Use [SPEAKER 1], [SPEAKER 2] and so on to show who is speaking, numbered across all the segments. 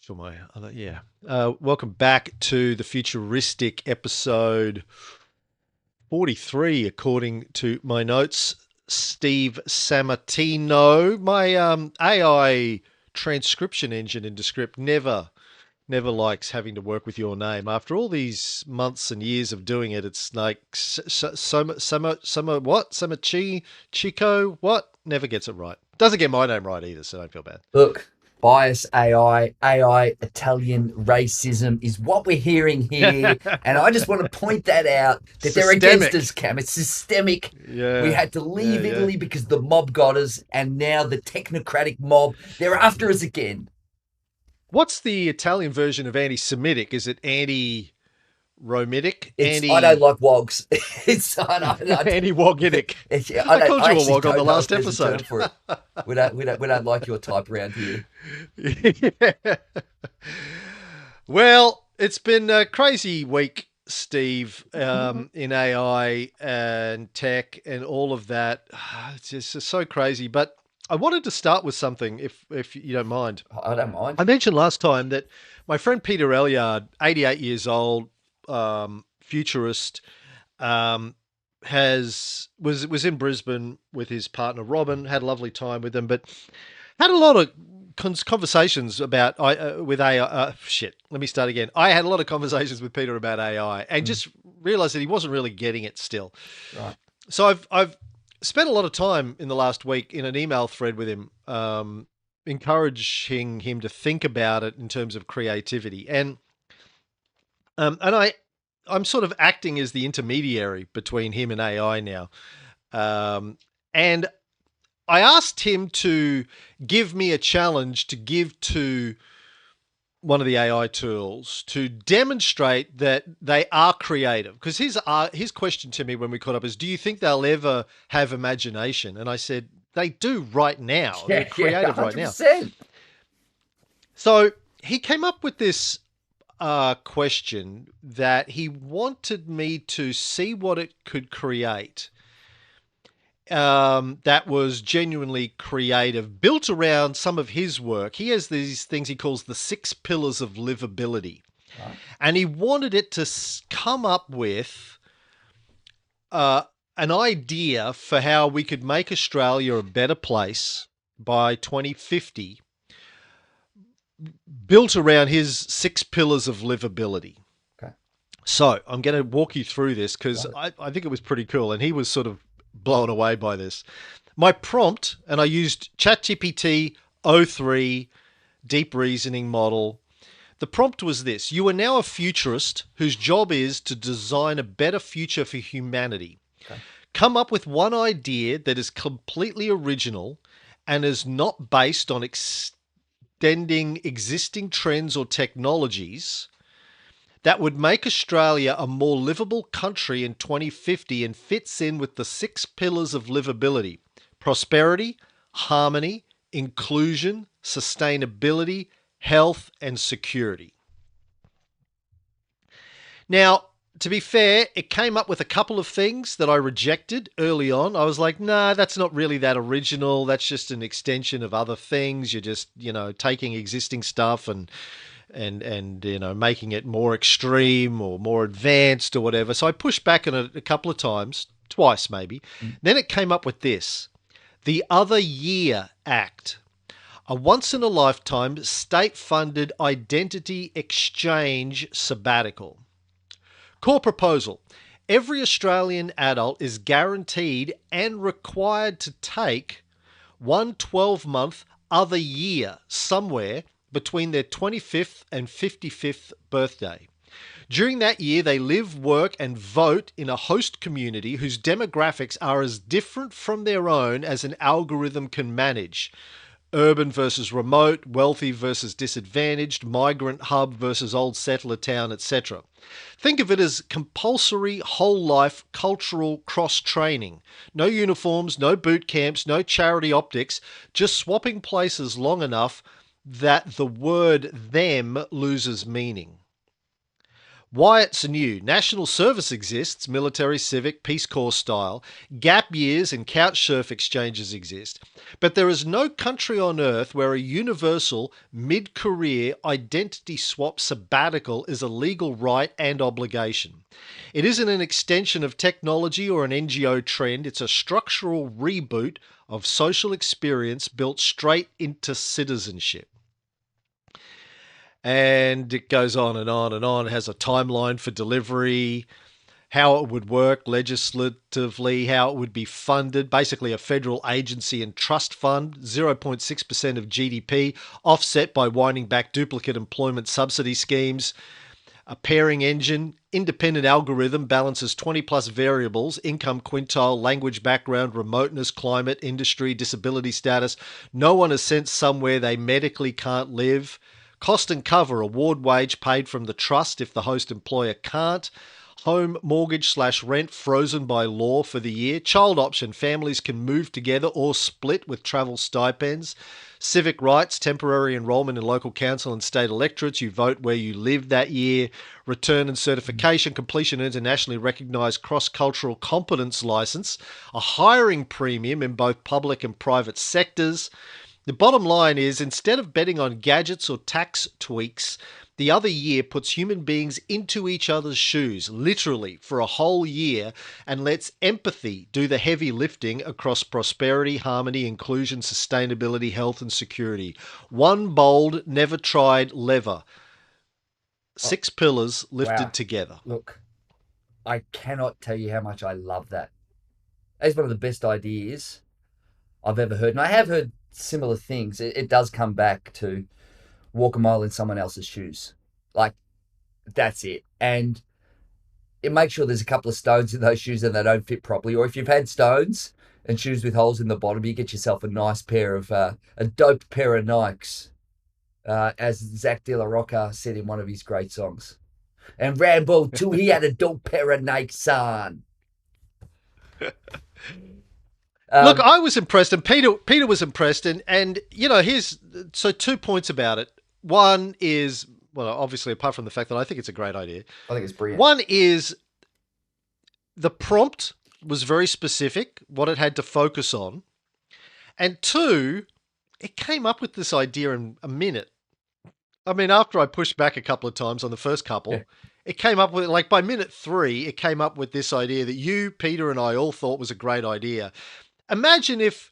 [SPEAKER 1] Sure, my other, yeah. Welcome back to the futuristic episode 43, according to my notes. Steve Sammartino, my AI transcription engine in Descript never likes having to work with your name. After all these months and years of doing it, it's like Samachi Chico what never gets it right. Doesn't get my name right either, so don't feel bad.
[SPEAKER 2] Look, bias AI Italian racism is what we're hearing here. And I just want to point that out that they're against us,
[SPEAKER 1] Systemic.
[SPEAKER 2] Cam. It's systemic. We
[SPEAKER 1] Yeah,
[SPEAKER 2] had to
[SPEAKER 1] yeah,
[SPEAKER 2] leave
[SPEAKER 1] yeah.
[SPEAKER 2] Italy because the mob got us, and now the technocratic mob, they're after us again.
[SPEAKER 1] What's the Italian version of anti-Semitic? Is it anti-Romitic?
[SPEAKER 2] I don't
[SPEAKER 1] Anti
[SPEAKER 2] like wogs. it's
[SPEAKER 1] anti-Wogitic? I
[SPEAKER 2] I
[SPEAKER 1] called you a
[SPEAKER 2] actually
[SPEAKER 1] wog on the
[SPEAKER 2] don't know if
[SPEAKER 1] last
[SPEAKER 2] there's a term
[SPEAKER 1] episode.
[SPEAKER 2] for it. We don't like your type around here.
[SPEAKER 1] Yeah. Well, it's been a crazy week, Steve, in AI and tech and all of that. It's just so crazy. But I wanted to start with something, if you don't mind.
[SPEAKER 2] I don't mind.
[SPEAKER 1] I mentioned last time that my friend Peter Elliard, 88 years old, futurist, um, was in Brisbane with his partner Robin. Had a lovely time with them, but had a lot of conversations about I with AI. Shit, let me start again. I had a lot of conversations with Peter about AI, and
[SPEAKER 2] Mm,
[SPEAKER 1] just realized that he wasn't really getting it still.
[SPEAKER 2] right.
[SPEAKER 1] So I've spent a lot of time in the last week in an email thread with him, encouraging him to think about it in terms of creativity, and I'm sort of acting as the intermediary between him and AI now, and I asked him to give me a challenge to give to one of the AI tools to demonstrate that they are creative. Because his question to me when we caught up is, "Do you think they'll ever have imagination?" And I said, "They do right now. They're
[SPEAKER 2] Yeah, yeah,
[SPEAKER 1] creative right now."
[SPEAKER 2] 100%.
[SPEAKER 1] So he came up with this question that he wanted me to see what it could create, that was genuinely creative, built around some of his work. He has these things he calls the 6 pillars of livability.
[SPEAKER 2] Right.
[SPEAKER 1] And he wanted it to come up with uh, an idea for how we could make Australia a better place by 2050, built around his 6 pillars of livability.
[SPEAKER 2] Okay.
[SPEAKER 1] So I'm going to walk you through this because
[SPEAKER 2] Love it.
[SPEAKER 1] I think it was pretty cool. And he was sort of blown away by this. My prompt, and I used ChatGPT o3 deep reasoning model. The prompt was this: "You are now a futurist whose job is to design a better future for humanity.
[SPEAKER 2] Okay.
[SPEAKER 1] Come up with one idea that is completely original and is not based on extending existing trends or technologies that would make Australia a more livable country in 2050 and fits in with the 6 pillars of livability: prosperity, harmony, inclusion, sustainability, health, and security." Now, to be fair, it came up with a couple of things that I rejected early on. I was like, nah, that's not really that original. That's just an extension of other things. You're just, taking existing stuff and making it more extreme or more advanced or whatever. So I pushed back on it a couple of times, twice maybe.
[SPEAKER 2] Mm.
[SPEAKER 1] Then it came up with this: the Other Year Act, a once in a lifetime state funded identity exchange sabbatical. Core proposal: every Australian adult is guaranteed and required to take one 12-month other year somewhere between their 25th and 55th birthday. During that year, they live, work, and vote in a host community whose demographics are as different from their own as an algorithm can manage: urban versus remote, wealthy versus disadvantaged, migrant hub versus old settler town, etc. Think of it as compulsory whole life cultural cross training. No uniforms, no boot camps, no charity optics, just swapping places long enough that the word them loses meaning. Why it's new. National service exists, military, civic, Peace Corps style. Gap years and couch surf exchanges exist. But there is no country on earth where a universal mid career identity swap sabbatical is a legal right and obligation. It isn't an extension of technology or an NGO trend, it's a structural reboot of social experience built straight into citizenship. And it goes on and on and on. It has a timeline for delivery, how it would work legislatively, how it would be funded. Basically, a federal agency and trust fund, 0.6% of GDP, offset by winding back duplicate employment subsidy schemes. A pairing engine, independent algorithm balances 20 plus variables: income quintile, language background, remoteness, climate, industry, disability status. No one is sent somewhere they medically can't live. Cost and cover, award wage paid from the trust if the host employer can't. Home mortgage/rent frozen by law for the year. Child option, families can move together or split with travel stipends. Civic rights, temporary enrolment in local council and state electorates. You vote where you live that year. Return and certification, completion internationally recognised cross-cultural competence licence. A hiring premium in both public and private sectors. The bottom line is, instead of betting on gadgets or tax tweaks, the other year puts human beings into each other's shoes, literally, for a whole year, and lets empathy do the heavy lifting across prosperity, harmony, inclusion, sustainability, health, and security. One bold, never tried lever.
[SPEAKER 2] Oh,
[SPEAKER 1] 6 pillars lifted
[SPEAKER 2] wow.
[SPEAKER 1] together.
[SPEAKER 2] Look, I cannot tell you how much I love that. It's one of the best ideas I've ever heard. And I have heard similar things. It does come back to walk a mile in someone else's shoes. Like, that's it. And it makes sure there's a couple of stones in those shoes and they don't fit properly. Or if you've had stones and shoes with holes in the bottom, you get yourself a nice pair of, a doped pair of Nikes, as Zach De La Rocca said in one of his great songs. And Rambo, too, he had a dope pair of Nikes, son.
[SPEAKER 1] Look,
[SPEAKER 2] Um,
[SPEAKER 1] I was impressed, and Peter was impressed, and here's so 2 points about it. One is, well, obviously, apart from the fact that I think it's a great idea.
[SPEAKER 2] I think it's brilliant.
[SPEAKER 1] One is the prompt was very specific, what it had to focus on, and two, it came up with this idea in a minute. I mean, after I pushed back a couple of times on the first
[SPEAKER 2] Yeah.
[SPEAKER 1] couple, it came up with, like, by minute 3, it came up with this idea that you, Peter, and I all thought was a great idea. Imagine if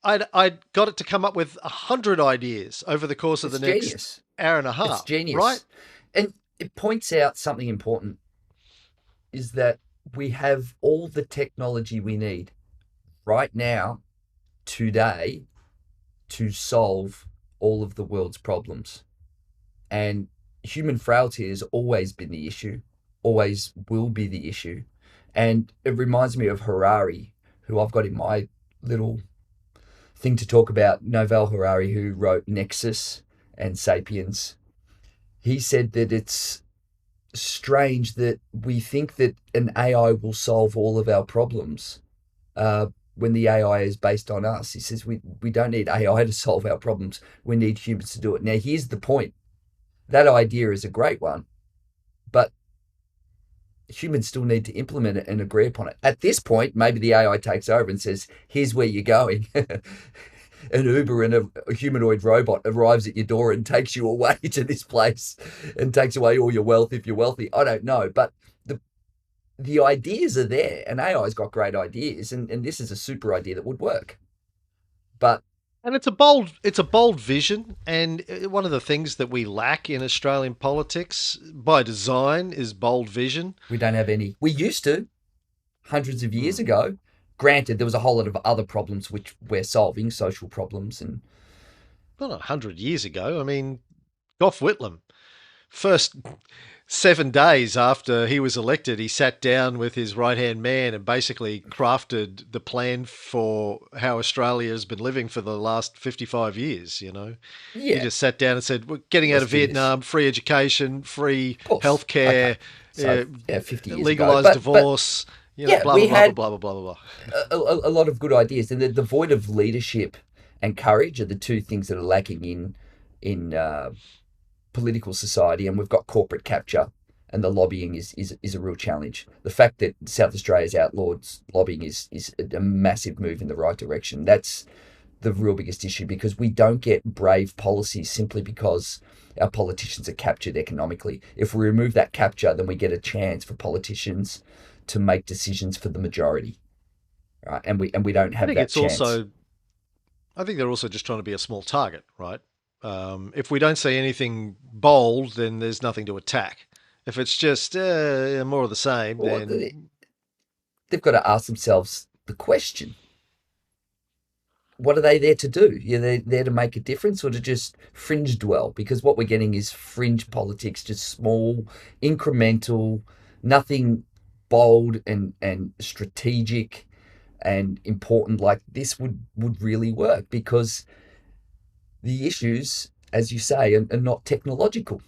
[SPEAKER 1] I'd got it to come up with 100 ideas over the course of the
[SPEAKER 2] It's
[SPEAKER 1] next
[SPEAKER 2] genius.
[SPEAKER 1] hour and a
[SPEAKER 2] It's
[SPEAKER 1] half, right?
[SPEAKER 2] genius. And it points out something important is that we have all the technology we need right now, today, to solve all of the world's problems. And human frailty has always been the issue, always will be the issue. And it reminds me of Harari, who I've got in my little thing to talk about, Novel Harari, who wrote Nexus and Sapiens. He said that it's strange that we think that an AI will solve all of our problems, when the AI is based on us. He says we don't need AI to solve our problems. We need humans to do it. Now, here's the point. That idea is a great one, but humans still need to implement it and agree upon it. At this point, maybe the AI takes over and says, here's where you're going. An Uber and a humanoid robot arrives at your door and takes you away to this place and takes away all your wealth if you're wealthy. I don't know, but the ideas are there, and AI's got great ideas, and this is a super idea that would work. But
[SPEAKER 1] And it's a bold vision, and one of the things that we lack in Australian politics by design is bold vision.
[SPEAKER 2] we don't have any. We used to hundreds of years
[SPEAKER 1] Hmm.
[SPEAKER 2] ago. Granted, there was a whole lot of other problems which we're solving, social problems, and
[SPEAKER 1] Well, not 100 years ago. I mean, Gough Whitlam, first 7 days after he was elected, he sat down with his right hand man and basically crafted the plan for how Australia has been living for the last 55 years. He
[SPEAKER 2] yeah,
[SPEAKER 1] just sat down and said, we're getting out
[SPEAKER 2] let's
[SPEAKER 1] of
[SPEAKER 2] do this.
[SPEAKER 1] Vietnam, free education, free
[SPEAKER 2] Of course. Okay.
[SPEAKER 1] healthcare,
[SPEAKER 2] So yeah, 50 years ago.
[SPEAKER 1] legalized
[SPEAKER 2] But
[SPEAKER 1] divorce,
[SPEAKER 2] yeah,
[SPEAKER 1] blah,
[SPEAKER 2] we
[SPEAKER 1] blah, blah,
[SPEAKER 2] had
[SPEAKER 1] blah, blah, blah, blah,
[SPEAKER 2] a lot of good ideas, and the void of leadership and courage are the two things that are lacking in political society, and we've got corporate capture and the lobbying is a real challenge. The fact that South Australia's outlawed lobbying is a massive move in the right direction. That's the real biggest issue, because we don't get brave policies simply because our politicians are captured economically. If we remove that capture, then we get a chance for politicians to make decisions for the majority, right? And we don't
[SPEAKER 1] I
[SPEAKER 2] have
[SPEAKER 1] think
[SPEAKER 2] that
[SPEAKER 1] it's
[SPEAKER 2] chance.
[SPEAKER 1] also, I think they're also just trying to be a small target, right? If we don't see anything bold, then there's nothing to attack. If it's just more of the same,
[SPEAKER 2] Well,
[SPEAKER 1] then
[SPEAKER 2] they've got to ask themselves the question: what are they there to do? Are they there to make a difference, or to just fringe dwell? Because what we're getting is fringe politics, just small, incremental, nothing bold and strategic and important. Like this would really work, because the issues, as you say, are not technological.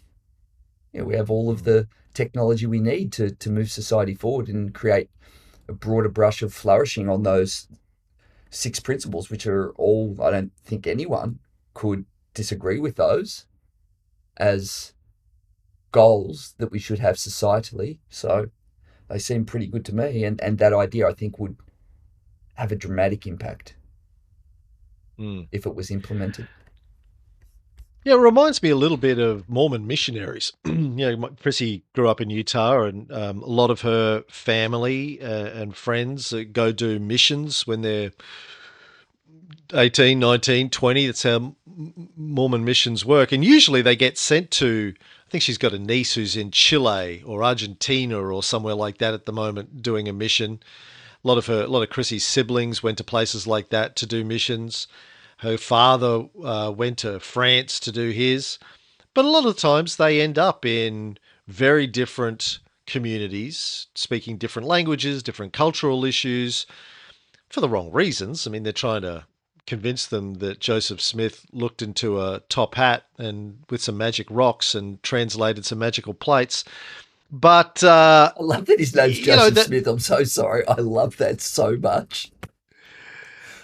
[SPEAKER 2] We have all of
[SPEAKER 1] mm,
[SPEAKER 2] the technology we need to move society forward and create a broader brush of flourishing on those six principles, which are all, I don't think anyone could disagree with those as goals that we should have societally. So they seem pretty good to me. And that idea, I think, would have a dramatic impact
[SPEAKER 1] mm.
[SPEAKER 2] if it was implemented.
[SPEAKER 1] Yeah, it reminds me a little bit of Mormon missionaries. Prissy grew up in Utah, and a lot of her family and friends go do missions when they're 18, 19, 20. That's how Mormon missions work. And usually they get sent to, I think she's got a niece who's in Chile or Argentina or somewhere like that at the moment doing a mission. A lot of Chrissy's siblings went to places like that to do missions. Her father went to France to do his. But a lot of times they end up in very different communities, speaking different languages, different cultural issues, for the wrong reasons. I mean, they're trying to convince them that Joseph Smith looked into a top hat and with some magic rocks and translated some magical plates. But
[SPEAKER 2] I love that his name's
[SPEAKER 1] you know
[SPEAKER 2] Joseph
[SPEAKER 1] that
[SPEAKER 2] Smith. I'm so sorry. I love that so much.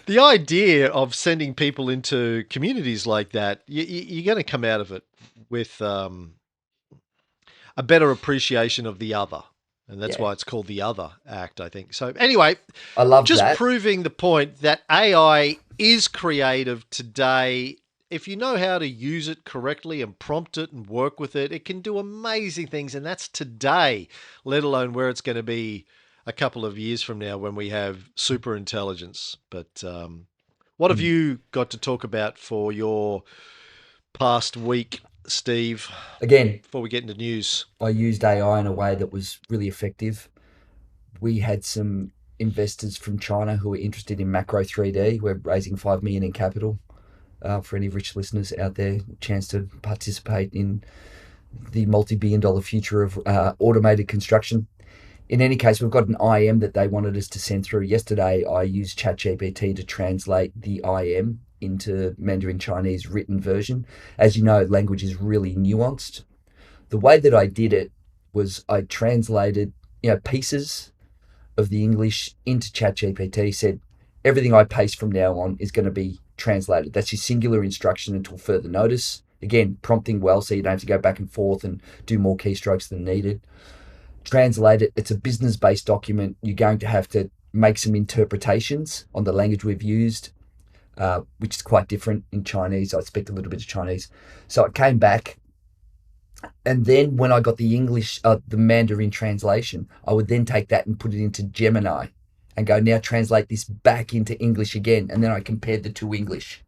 [SPEAKER 1] the idea of sending people into communities like that, you're going to come out of it with a better appreciation of the other. And that's
[SPEAKER 2] Yeah,
[SPEAKER 1] why it's called the Other Act, I think. So, anyway,
[SPEAKER 2] I love
[SPEAKER 1] just
[SPEAKER 2] that.
[SPEAKER 1] proving the point that AI is creative today. If you know how to use it correctly and prompt it and work with it, it can do amazing things. And that's today, let alone where it's going to be a couple of years from now when we have super intelligence. But what have
[SPEAKER 2] Mm.
[SPEAKER 1] you got to talk about for your past week, Steve,
[SPEAKER 2] Again,
[SPEAKER 1] before we get into news?
[SPEAKER 2] I used AI in a way that was really effective. We had some investors from China who are interested in macro 3D. We're raising 5 million in capital. For any rich listeners out there, chance to participate in the multi-billion dollar future of automated construction. In any case, we've got an IM that they wanted us to send through. Yesterday, I used ChatGPT to translate the IM into Mandarin Chinese written version. As you know, language is really nuanced. The way that I did it was I translated, pieces of the English into ChatGPT, said everything I paste from now on is going to be translated. That's your singular instruction until further notice. Again, prompting well so you don't have to go back and forth and do more keystrokes than needed. Translate it. It's a business based document. You're going to have to make some interpretations on the language we've used, which is quite different in Chinese. I speak a little bit of Chinese. So it came back. And then when I got the English, the Mandarin translation, I would then take that and put it into Gemini and go, now translate this back into English again. And then I compared the two English.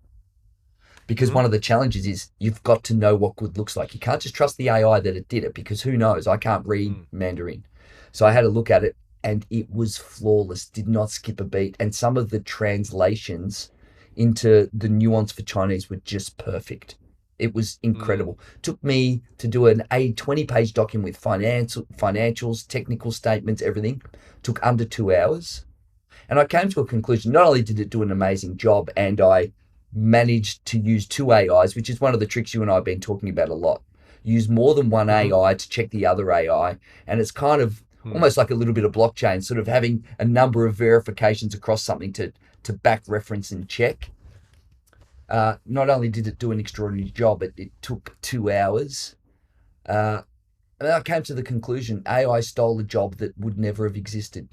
[SPEAKER 2] Because
[SPEAKER 1] Mm-hmm.
[SPEAKER 2] one of the challenges is you've got to know what good looks like. You can't just trust the AI that it did it, because who knows? I can't read Mandarin. So I had a look at it and it was flawless, did not skip a beat. And some of the translations into the nuance for Chinese were just perfect. It was
[SPEAKER 1] Mm.
[SPEAKER 2] incredible. Took me to do a 20-page document with financials, technical statements, everything. Took under 2 hours. And I came to a conclusion. Not only did it do an amazing job, and I managed to use two AIs, which is one of the tricks you and I have been talking about a lot. Use more than one
[SPEAKER 1] Mm-hmm.
[SPEAKER 2] AI to check the other AI. And it's kind of
[SPEAKER 1] Mm.
[SPEAKER 2] almost like a little bit of blockchain, sort of having a number of verifications across something to back reference and check. Not only did it do an extraordinary job, it took 2 hours. Uh, And then I came to the conclusion AI stole a job that would never have existed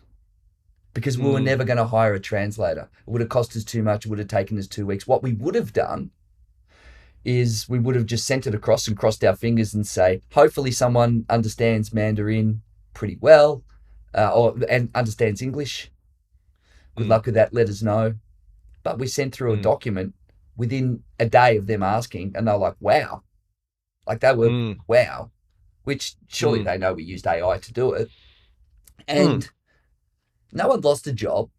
[SPEAKER 2] because we were
[SPEAKER 1] Mm,
[SPEAKER 2] never going to hire a translator. It would have cost us too much. It would have taken us 2 weeks. What we would have done is we would have just sent it across and crossed our fingers and say, hopefully someone understands Mandarin pretty well, and understands English. Good
[SPEAKER 1] mm,
[SPEAKER 2] luck with that. Let us know. But we sent through a
[SPEAKER 1] mm,
[SPEAKER 2] document within a day of them asking, and they're like, wow. Like they were,
[SPEAKER 1] mm,
[SPEAKER 2] wow, which surely
[SPEAKER 1] mm,
[SPEAKER 2] they know we used AI to do it.
[SPEAKER 1] mm.
[SPEAKER 2] And no one lost a job,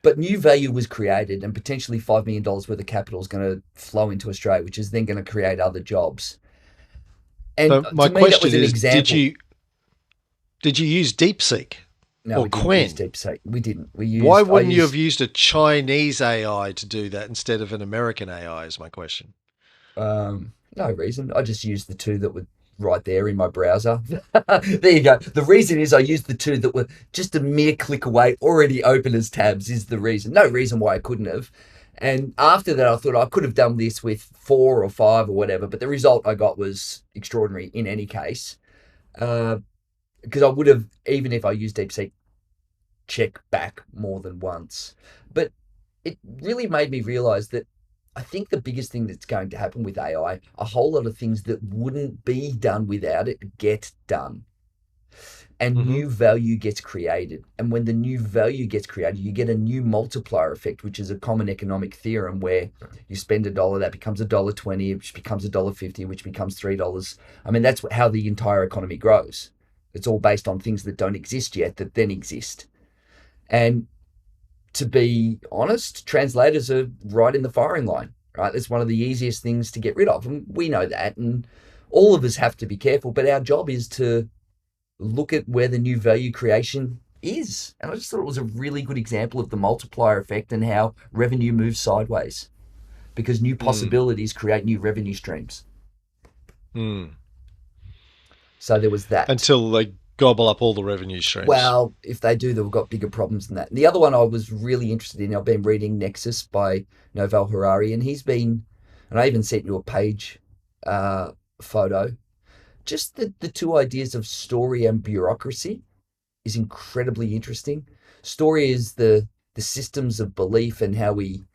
[SPEAKER 2] but new value was created, and potentially $5 million worth of capital is going to flow into Australia, which is then going to create other jobs. And
[SPEAKER 1] So my
[SPEAKER 2] to me, that
[SPEAKER 1] question
[SPEAKER 2] was an
[SPEAKER 1] is,
[SPEAKER 2] example.
[SPEAKER 1] did you use DeepSeek
[SPEAKER 2] No,
[SPEAKER 1] or
[SPEAKER 2] we didn't use
[SPEAKER 1] Quen?
[SPEAKER 2] DeepSeek. We didn't.
[SPEAKER 1] Why
[SPEAKER 2] I
[SPEAKER 1] wouldn't you have
[SPEAKER 2] used,
[SPEAKER 1] used a Chinese AI to do that instead of an American AI? Is my question.
[SPEAKER 2] no reason. I just used the two that were right there in my browser. There you go. The reason is I used the two that were just a mere click away, already open as tabs, is the reason. No reason why I couldn't have. And after that, I thought I could have done this with 4 or 5 or whatever, but the result I got was extraordinary in any case. Uh, because I would have, even if I used DeepSeek, check back more than once. But it really made me realize that I think the biggest thing that's going to happen with AI, a whole lot of things that wouldn't be done without it get done. And
[SPEAKER 1] Hmm.
[SPEAKER 2] new value gets created. And when the new value gets created, you get a new multiplier effect, which is a common economic theorem where you spend a dollar, that becomes $1.20, which becomes $1.50, which becomes $3. I mean, that's how the entire economy grows. It's all based on things that don't exist yet that then exist. And to be honest, translators are right in the firing line, right? That's one of the easiest things to get rid of. And we know that. And all of us have to be careful. But our job is to look at where the new value creation is. And I just thought it was a really good example of the multiplier effect and how revenue moves sideways because new
[SPEAKER 1] Mm,
[SPEAKER 2] possibilities create new revenue streams.
[SPEAKER 1] mm.
[SPEAKER 2] So there was that.
[SPEAKER 1] Until they gobble up all the revenue streams.
[SPEAKER 2] Well, if they do, they've got bigger problems than that. And the other one I was really interested in, I've been reading Nexus by Noval Harari, and he's been, and I even sent you a page photo. Just the two ideas of story and bureaucracy is incredibly interesting. Story is the systems of belief and how we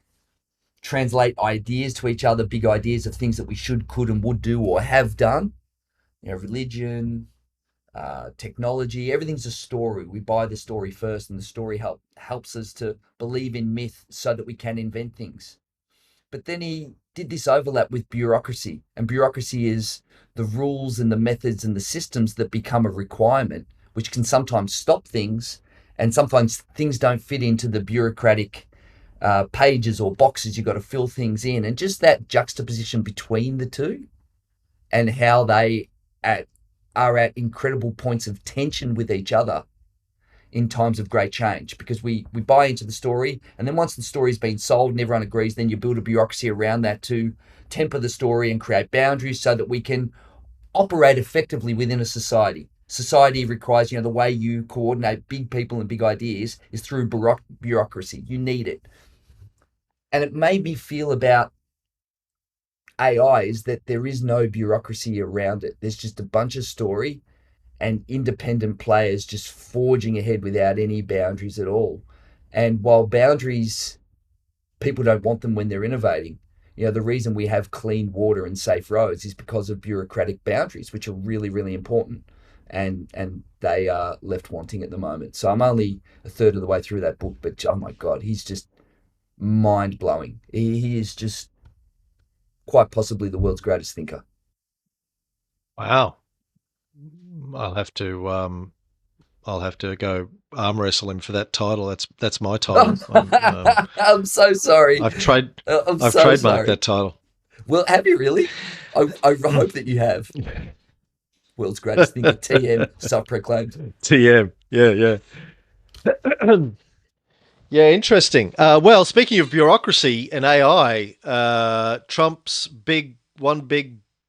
[SPEAKER 2] translate ideas to each other, big ideas of things that we should, could, and would do or have done. You know, religion, technology, everything's a story. We buy the story first, and the story helps us to believe in myth so that we can invent things. But then he did this overlap with bureaucracy, and bureaucracy is the rules and the methods and the systems that become a requirement, which can sometimes stop things, and sometimes things don't fit into the bureaucratic pages or boxes you've got to fill things in, and just that juxtaposition between the two and how they at, are at incredible points of tension with each other in times of great change because we buy into the story, and then once the story's been sold and everyone agrees, then you build a bureaucracy around that to temper the story and create boundaries so that we can operate effectively within a society. Society requires, the way you coordinate big people and big ideas is through bureaucracy. You need it. And it made me feel about AI is that there is no bureaucracy around it. There's just a bunch of story and independent players just forging ahead without any boundaries at all. And while boundaries, people don't want them when they're innovating. The reason we have clean water and safe roads is because of bureaucratic boundaries, which are really, really important. And they are left wanting at the moment. So I'm only a third of the way through that book, but oh my God, he's just mind blowing. He is just quite possibly the world's greatest thinker.
[SPEAKER 1] Wow. I'll have to I'll have to go arm wrestle him for that title. That's my title.
[SPEAKER 2] I'm so sorry.
[SPEAKER 1] I've trade
[SPEAKER 2] I'm
[SPEAKER 1] I've
[SPEAKER 2] so
[SPEAKER 1] trademarked
[SPEAKER 2] sorry.
[SPEAKER 1] that title.
[SPEAKER 2] Well, have you really? I hope that you have. World's greatest thinker, TM, self-proclaimed.
[SPEAKER 1] TM. Yeah, yeah. Yeah, interesting. Well, speaking of bureaucracy and AI, Trump's big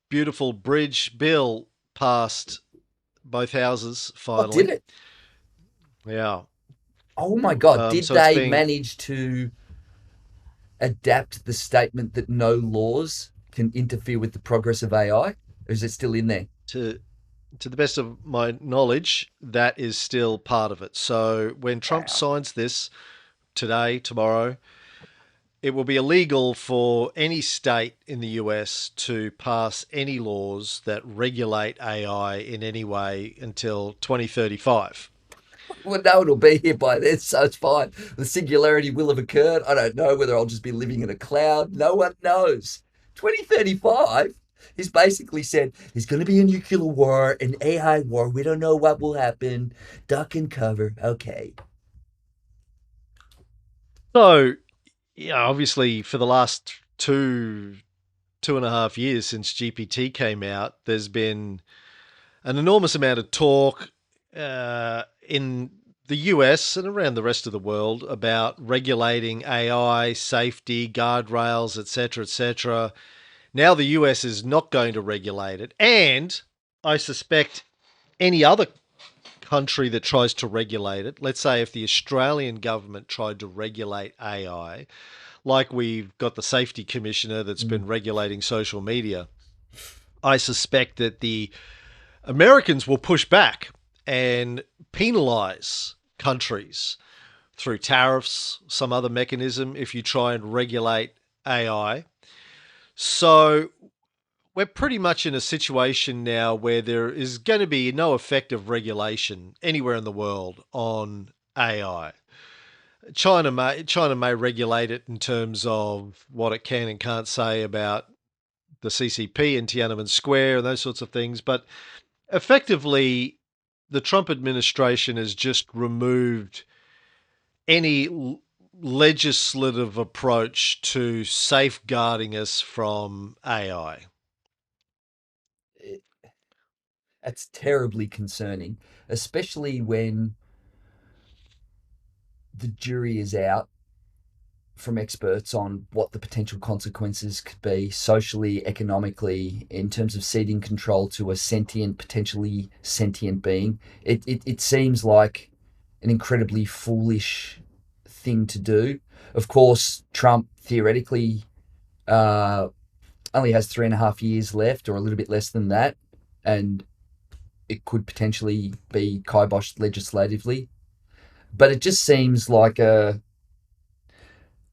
[SPEAKER 1] beautiful bridge bill passed both houses
[SPEAKER 2] Oh, did
[SPEAKER 1] finally.
[SPEAKER 2] it?
[SPEAKER 1] Yeah.
[SPEAKER 2] Oh my God. Did
[SPEAKER 1] So it's
[SPEAKER 2] they
[SPEAKER 1] being
[SPEAKER 2] manage to adapt the statement that no laws can interfere with the progress of AI? Or is it still in there?
[SPEAKER 1] to. to the best of my knowledge, that is still part of it. So when Trump
[SPEAKER 2] Wow.
[SPEAKER 1] signs this today, tomorrow, it will be illegal for any state in the US to pass any laws that regulate AI in any way until 2035.
[SPEAKER 2] Well, no, it'll be here by then, so it's fine. The singularity will have occurred. I don't know whether I'll just be living in a cloud. No one knows. 2035, he's basically said there's going to be a nuclear war, an AI war. We don't know what will happen. Duck and cover. Okay.
[SPEAKER 1] So, yeah, obviously, for the last 2.5 years since GPT came out, there's been an enormous amount of talk in the US and around the rest of the world about regulating AI, safety, guardrails, etc., etc. Now the US is not going to regulate it, and I suspect any other country that tries to regulate it, let's say if the Australian government tried to regulate AI, like we've got the safety commissioner that's
[SPEAKER 2] Mm.
[SPEAKER 1] been regulating social media, I suspect that the Americans will push back and penalize countries through tariffs, some other mechanism, if you try and regulate AI. So we're pretty much in a situation now where there is going to be no effective regulation anywhere in the world on AI. China may regulate it in terms of what it can and can't say about the CCP and Tiananmen Square and those sorts of things, but effectively, the Trump administration has just removed any legislative approach to safeguarding us from AI.
[SPEAKER 2] It, that's terribly concerning, especially when the jury is out from experts on what the potential consequences could be socially, economically, in terms of ceding control to a sentient, potentially sentient being. It seems like an incredibly foolish thing to do. Of course, Trump theoretically uh, only has 3.5 years left, or a little bit less than that, and it could potentially be kiboshed legislatively. But it just seems like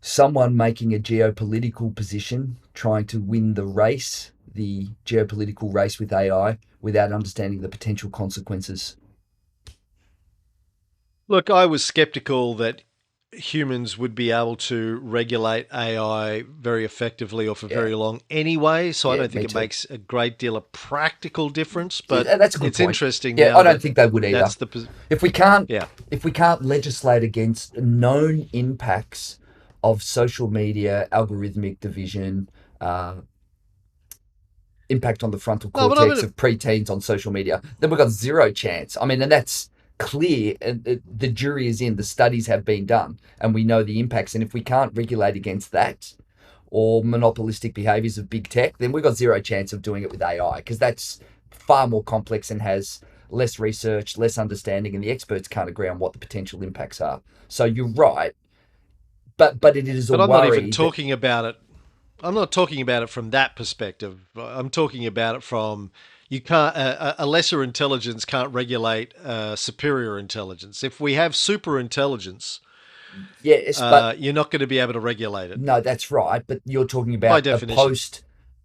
[SPEAKER 2] someone making a geopolitical position, trying to win the geopolitical race with AI, without understanding the potential consequences.
[SPEAKER 1] Look, I was skeptical that humans would be able to regulate AI very effectively or for
[SPEAKER 2] Yeah,
[SPEAKER 1] very long anyway, so I
[SPEAKER 2] yeah,
[SPEAKER 1] don't think
[SPEAKER 2] me
[SPEAKER 1] it
[SPEAKER 2] too.
[SPEAKER 1] makes a great deal of practical difference, but
[SPEAKER 2] Yeah, that's a good
[SPEAKER 1] it's
[SPEAKER 2] point.
[SPEAKER 1] interesting
[SPEAKER 2] Yeah,
[SPEAKER 1] now
[SPEAKER 2] I don't
[SPEAKER 1] that
[SPEAKER 2] think they would either.
[SPEAKER 1] that's the
[SPEAKER 2] If we can't,
[SPEAKER 1] yeah.
[SPEAKER 2] if we can't legislate against known impacts of social media, algorithmic division, uh, impact on the frontal
[SPEAKER 1] No, but I
[SPEAKER 2] cortex
[SPEAKER 1] mean,
[SPEAKER 2] of preteens on social media, then we've got zero chance. I mean, and that's clear. And the jury is in. The studies have been done, and we know the impacts. And if we can't regulate against that, or monopolistic behaviors of big tech, then we've got zero chance of doing it with AI, because that's far more complex and has less research, less understanding, and the experts can't agree on what the potential impacts are. So you're right, but it is a
[SPEAKER 1] but I'm not even
[SPEAKER 2] worry that
[SPEAKER 1] talking about it. I'm not talking about it from that perspective. I'm talking about it from you can't a lesser intelligence can't regulate superior intelligence. If we have super intelligence,
[SPEAKER 2] yes, but
[SPEAKER 1] you're not going to be able to regulate it
[SPEAKER 2] no, that's right. But you're talking
[SPEAKER 1] by
[SPEAKER 2] about
[SPEAKER 1] definition.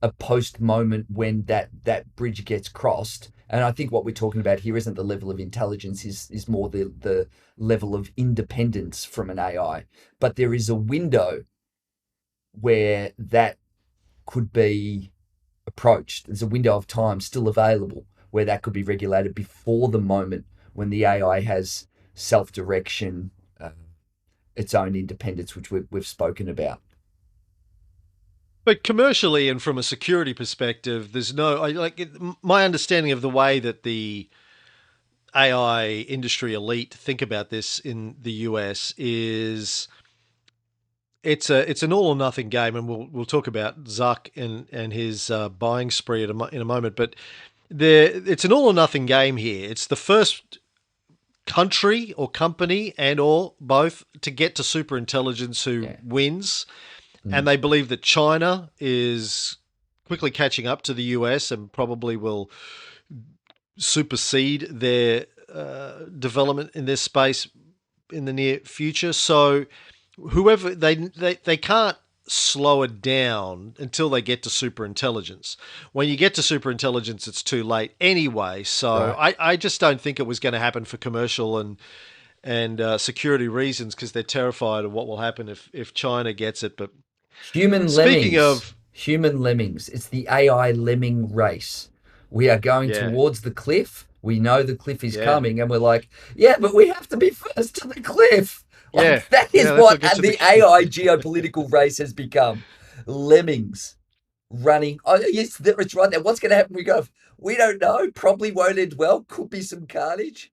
[SPEAKER 2] a post moment when that bridge gets crossed. And I think what we're talking about here isn't the level of intelligence, is more the level of independence from an AI. But there is a window where that could be approached. There's a window of time still available where that could be regulated before the moment when the AI has self direction, its own independence, which we've spoken about.
[SPEAKER 1] But commercially and from a security perspective, there's no my understanding of the way that the AI industry elite think about this in the US is it's an all or nothing game, and we'll talk about Zuck and his buying spree in a moment. But it's an all or nothing game here. It's the first country or company and or both to get to superintelligence who
[SPEAKER 2] Yeah.
[SPEAKER 1] wins, and
[SPEAKER 2] Mm.
[SPEAKER 1] they believe that China is quickly catching up to the US and probably will supersede their development in this space in the near future. So whoever they can't slow it down until they get to superintelligence. When you get to superintelligence, it's too late anyway. So
[SPEAKER 2] Right.
[SPEAKER 1] I just don't think it was going to happen for commercial and security reasons because they're terrified of what will happen if China gets it. But
[SPEAKER 2] Human
[SPEAKER 1] speaking
[SPEAKER 2] lemmings.
[SPEAKER 1] of,
[SPEAKER 2] Human lemmings. It's the AI lemming race. We are going
[SPEAKER 1] yeah,
[SPEAKER 2] towards the cliff. We know the cliff is
[SPEAKER 1] yeah,
[SPEAKER 2] coming, and we're like, yeah, but we have to be first to the cliff.
[SPEAKER 1] yeah,
[SPEAKER 2] Like, that is
[SPEAKER 1] yeah, that's
[SPEAKER 2] what
[SPEAKER 1] what gets to the.
[SPEAKER 2] the AI geopolitical race has become. Lemmings running. Oh, yes, it's right there. What's going to happen? We don't know. Probably won't end well. Could be some carnage.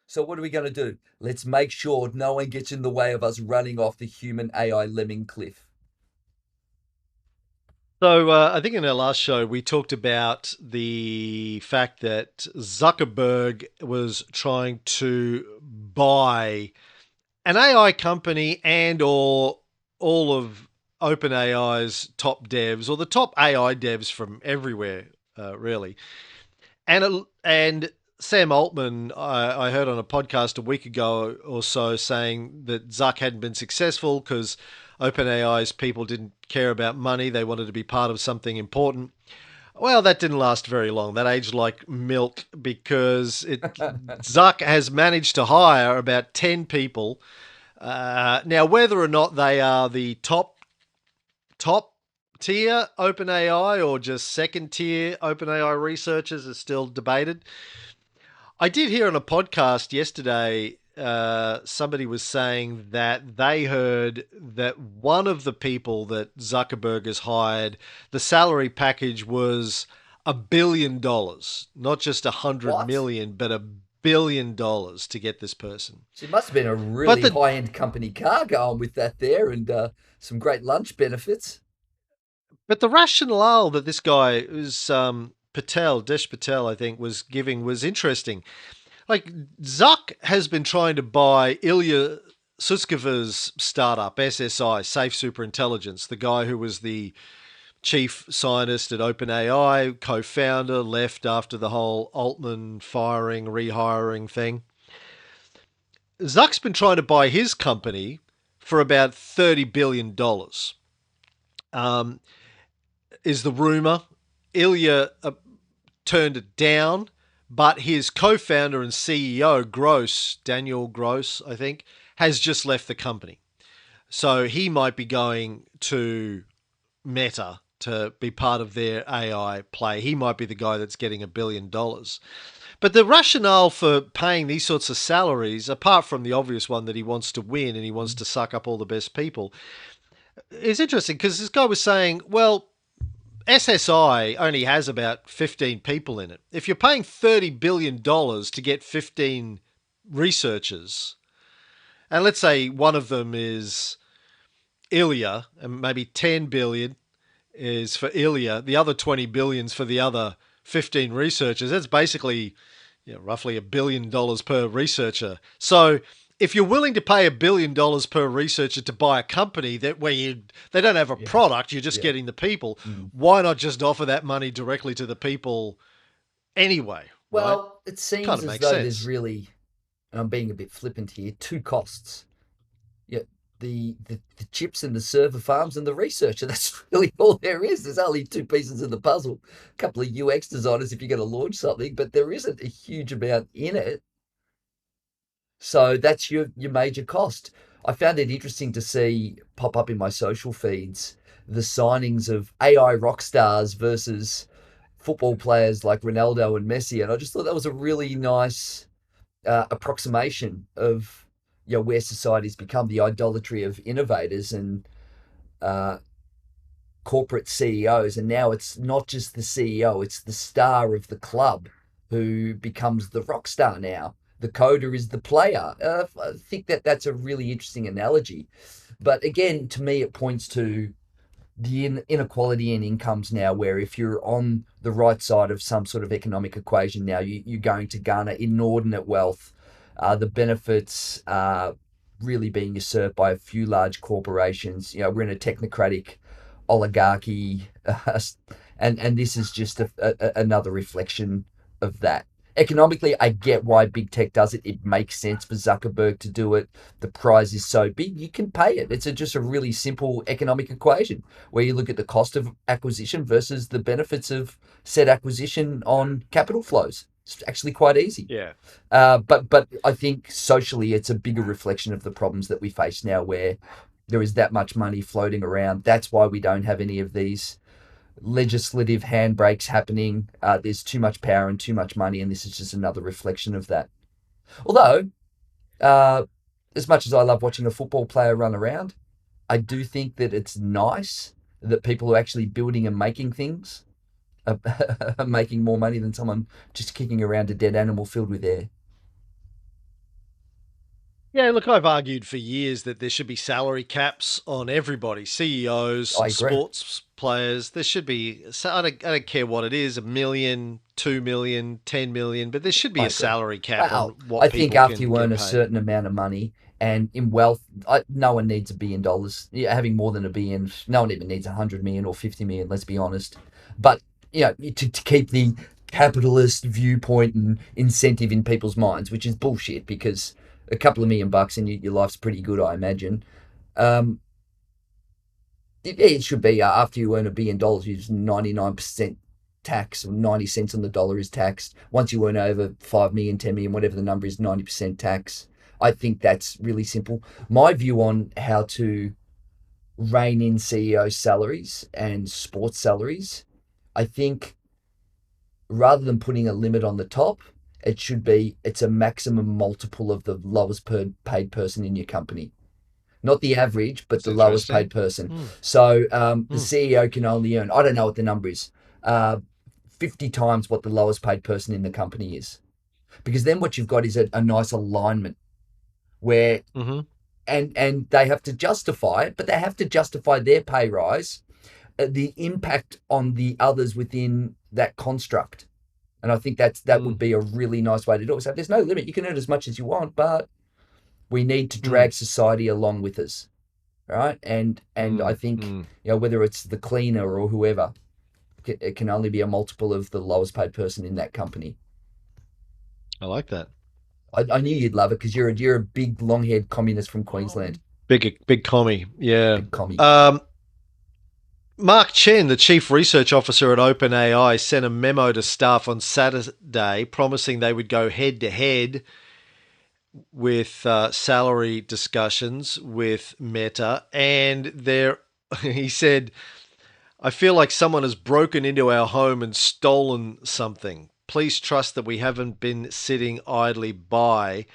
[SPEAKER 2] So what are we going to do? Let's make sure no one gets in the way of us running off the human AI lemming cliff.
[SPEAKER 1] So I think in our last show we talked about the fact that Zuckerberg was trying to buy an AI company and or all of OpenAI's top devs or the top AI devs from everywhere, really. And Sam Altman, I heard on a podcast a week ago or so saying that Zuck hadn't been successful because OpenAI's people didn't care about money; they wanted to be part of something important. Well, that didn't last very long. That aged like milk because Zuck has managed to hire about 10 people. Now, whether or not they are the top tier OpenAI or just second tier OpenAI researchers is still debated. I did hear on a podcast yesterday, somebody was saying that they heard that one of the people that Zuckerberg has hired, the salary package was $1 billion, not just 100
[SPEAKER 2] What?
[SPEAKER 1] million, but $1 billion to get this person.
[SPEAKER 2] So it must have been a
[SPEAKER 1] But
[SPEAKER 2] really
[SPEAKER 1] the
[SPEAKER 2] high-end company car going with that there, and some great lunch benefits.
[SPEAKER 1] but the rationale that this guy is Desh Patel, I think, was giving was interesting. Like Zuck has been trying to buy Ilya Sutskever's startup, SSI, Safe Superintelligence, the guy who was the chief scientist at OpenAI, co-founder, left after the whole Altman firing, rehiring thing. Zuck's been trying to buy his company for about $30 billion. Um, is the rumor. Ilya turned it down, but his co-founder and CEO, Daniel Gross, I think, has just left the company. So he might be going to Meta to be part of their AI play. He might be the guy that's getting $1 billion. But the rationale for paying these sorts of salaries, apart from the obvious one that he wants to win and he wants to suck up all the best people, is interesting because this guy was saying, well, SSI only has about 15 people in it. If you're paying $30 billion to get 15 researchers, and let's say one of them is Ilya, and maybe 10 billion is for Ilya, the other 20 billions for the other 15 researchers, that's basically roughly $1 billion per researcher. So if you're willing to pay $1 billion per researcher to buy a company that they don't have a
[SPEAKER 2] Yeah,
[SPEAKER 1] product, you're just
[SPEAKER 2] yeah.
[SPEAKER 1] getting the people.
[SPEAKER 2] Mm.
[SPEAKER 1] Why not just offer that money directly to the people anyway? Right?
[SPEAKER 2] Well, it
[SPEAKER 1] Kind
[SPEAKER 2] seems
[SPEAKER 1] of
[SPEAKER 2] as
[SPEAKER 1] makes
[SPEAKER 2] though there's
[SPEAKER 1] sense.
[SPEAKER 2] really, and I'm being a bit flippant here, two costs. Yeah, the chips and the server farms and the researcher. That's really all there is. There's only two pieces of the puzzle. A couple of UX designers if you're going to launch something, but there isn't a huge amount in it. So that's your major cost. I found it interesting to see pop up in my social feeds the signings of AI rock stars versus football players like Ronaldo and Messi, and I just thought that was a really nice approximation of where society's become the idolatry of innovators and uh, corporate CEOs, and now it's not just the CEO, it's the star of the club who becomes the rock star now. The coder is the player. I think that that's a really interesting analogy. But again, to me, it points to the inequality in incomes now, where if you're on the right side of some sort of economic equation now, you're going to garner inordinate wealth. The benefits are really being usurped by a few large corporations. We're in a technocratic oligarchy, and this is just another reflection of that. Economically, I get why big tech does it. It makes sense for Zuckerberg to do it. The prize is so big, you can pay it. It's just a really simple economic equation where you look at the cost of acquisition versus the benefits of said acquisition on capital flows. It's actually quite easy.
[SPEAKER 1] Yeah.
[SPEAKER 2] But I think socially, it's a bigger reflection of the problems that we face now, where there is that much money floating around. That's why we don't have any of these legislative handbrakes happening. There's too much power and too much money, and this is just another reflection of that. Although, uh, as much as I love watching a football player run around, I do think that it's nice that people who are actually building and making things are, are making more money than someone just kicking around a dead animal filled with air.
[SPEAKER 1] Yeah, look, I've argued for years that there should be salary caps on everybody, CEOs,
[SPEAKER 2] I agree.
[SPEAKER 1] sports players. There should be, I don't care what it is, 1 million, 2 million, 10 million, but there should be
[SPEAKER 2] I
[SPEAKER 1] a
[SPEAKER 2] agree.
[SPEAKER 1] salary cap on
[SPEAKER 2] Well, I
[SPEAKER 1] what
[SPEAKER 2] think
[SPEAKER 1] people
[SPEAKER 2] after
[SPEAKER 1] can
[SPEAKER 2] you earn
[SPEAKER 1] get
[SPEAKER 2] a
[SPEAKER 1] paid.
[SPEAKER 2] certain amount of money and in wealth, no one needs $1 billion. Yeah, having more than a billion, no one even needs 100 million or 50 million. Let's be honest. But to keep the capitalist viewpoint and incentive in people's minds, which is bullshit, because a couple of $1 million and your life's pretty good, I imagine. Um, it should be after you earn $1 billion, you 99% tax, or 90 cents on the dollar is taxed. Once you earn over 5 million, 10 million, whatever the number is, 90% tax. I think that's really simple. My view on how to rein in CEO salaries and sports salaries, I think rather than putting a limit on the top, it's a maximum multiple of the lowest paid person in your company, not the average, but
[SPEAKER 1] That's
[SPEAKER 2] the lowest paid
[SPEAKER 1] interesting.
[SPEAKER 2] person.
[SPEAKER 1] Hmm.
[SPEAKER 2] So the
[SPEAKER 1] Hmm.
[SPEAKER 2] CEO can only earn, I don't know what the number is, uh, 50 times what the lowest paid person in the company is. Because then what you've got is a nice alignment where,
[SPEAKER 1] Mm-hmm.
[SPEAKER 2] and they have to justify it, but they have to justify their pay rise, the impact on the others within that construct. And I think that
[SPEAKER 1] Mm.
[SPEAKER 2] would be a really nice way to do it. So there's no limit. You can earn as much as you want, but we need to
[SPEAKER 1] Mm.
[SPEAKER 2] drag society along with us, right? And I
[SPEAKER 1] Mm.
[SPEAKER 2] think
[SPEAKER 1] Mm.
[SPEAKER 2] whether it's the cleaner or whoever, it can only be a multiple of the lowest paid person in that company.
[SPEAKER 1] I like that.
[SPEAKER 2] I knew you'd love it because you're a big long haired communist from Queensland,
[SPEAKER 1] Big commie. Yeah.
[SPEAKER 2] big commie.
[SPEAKER 1] Um, Mark Chen, the chief research officer at OpenAI, sent a memo to staff on Saturday promising they would go head to head with salary discussions with Meta. And there, he said, I feel like someone has broken into our home and stolen something. Please trust that we haven't been sitting idly by.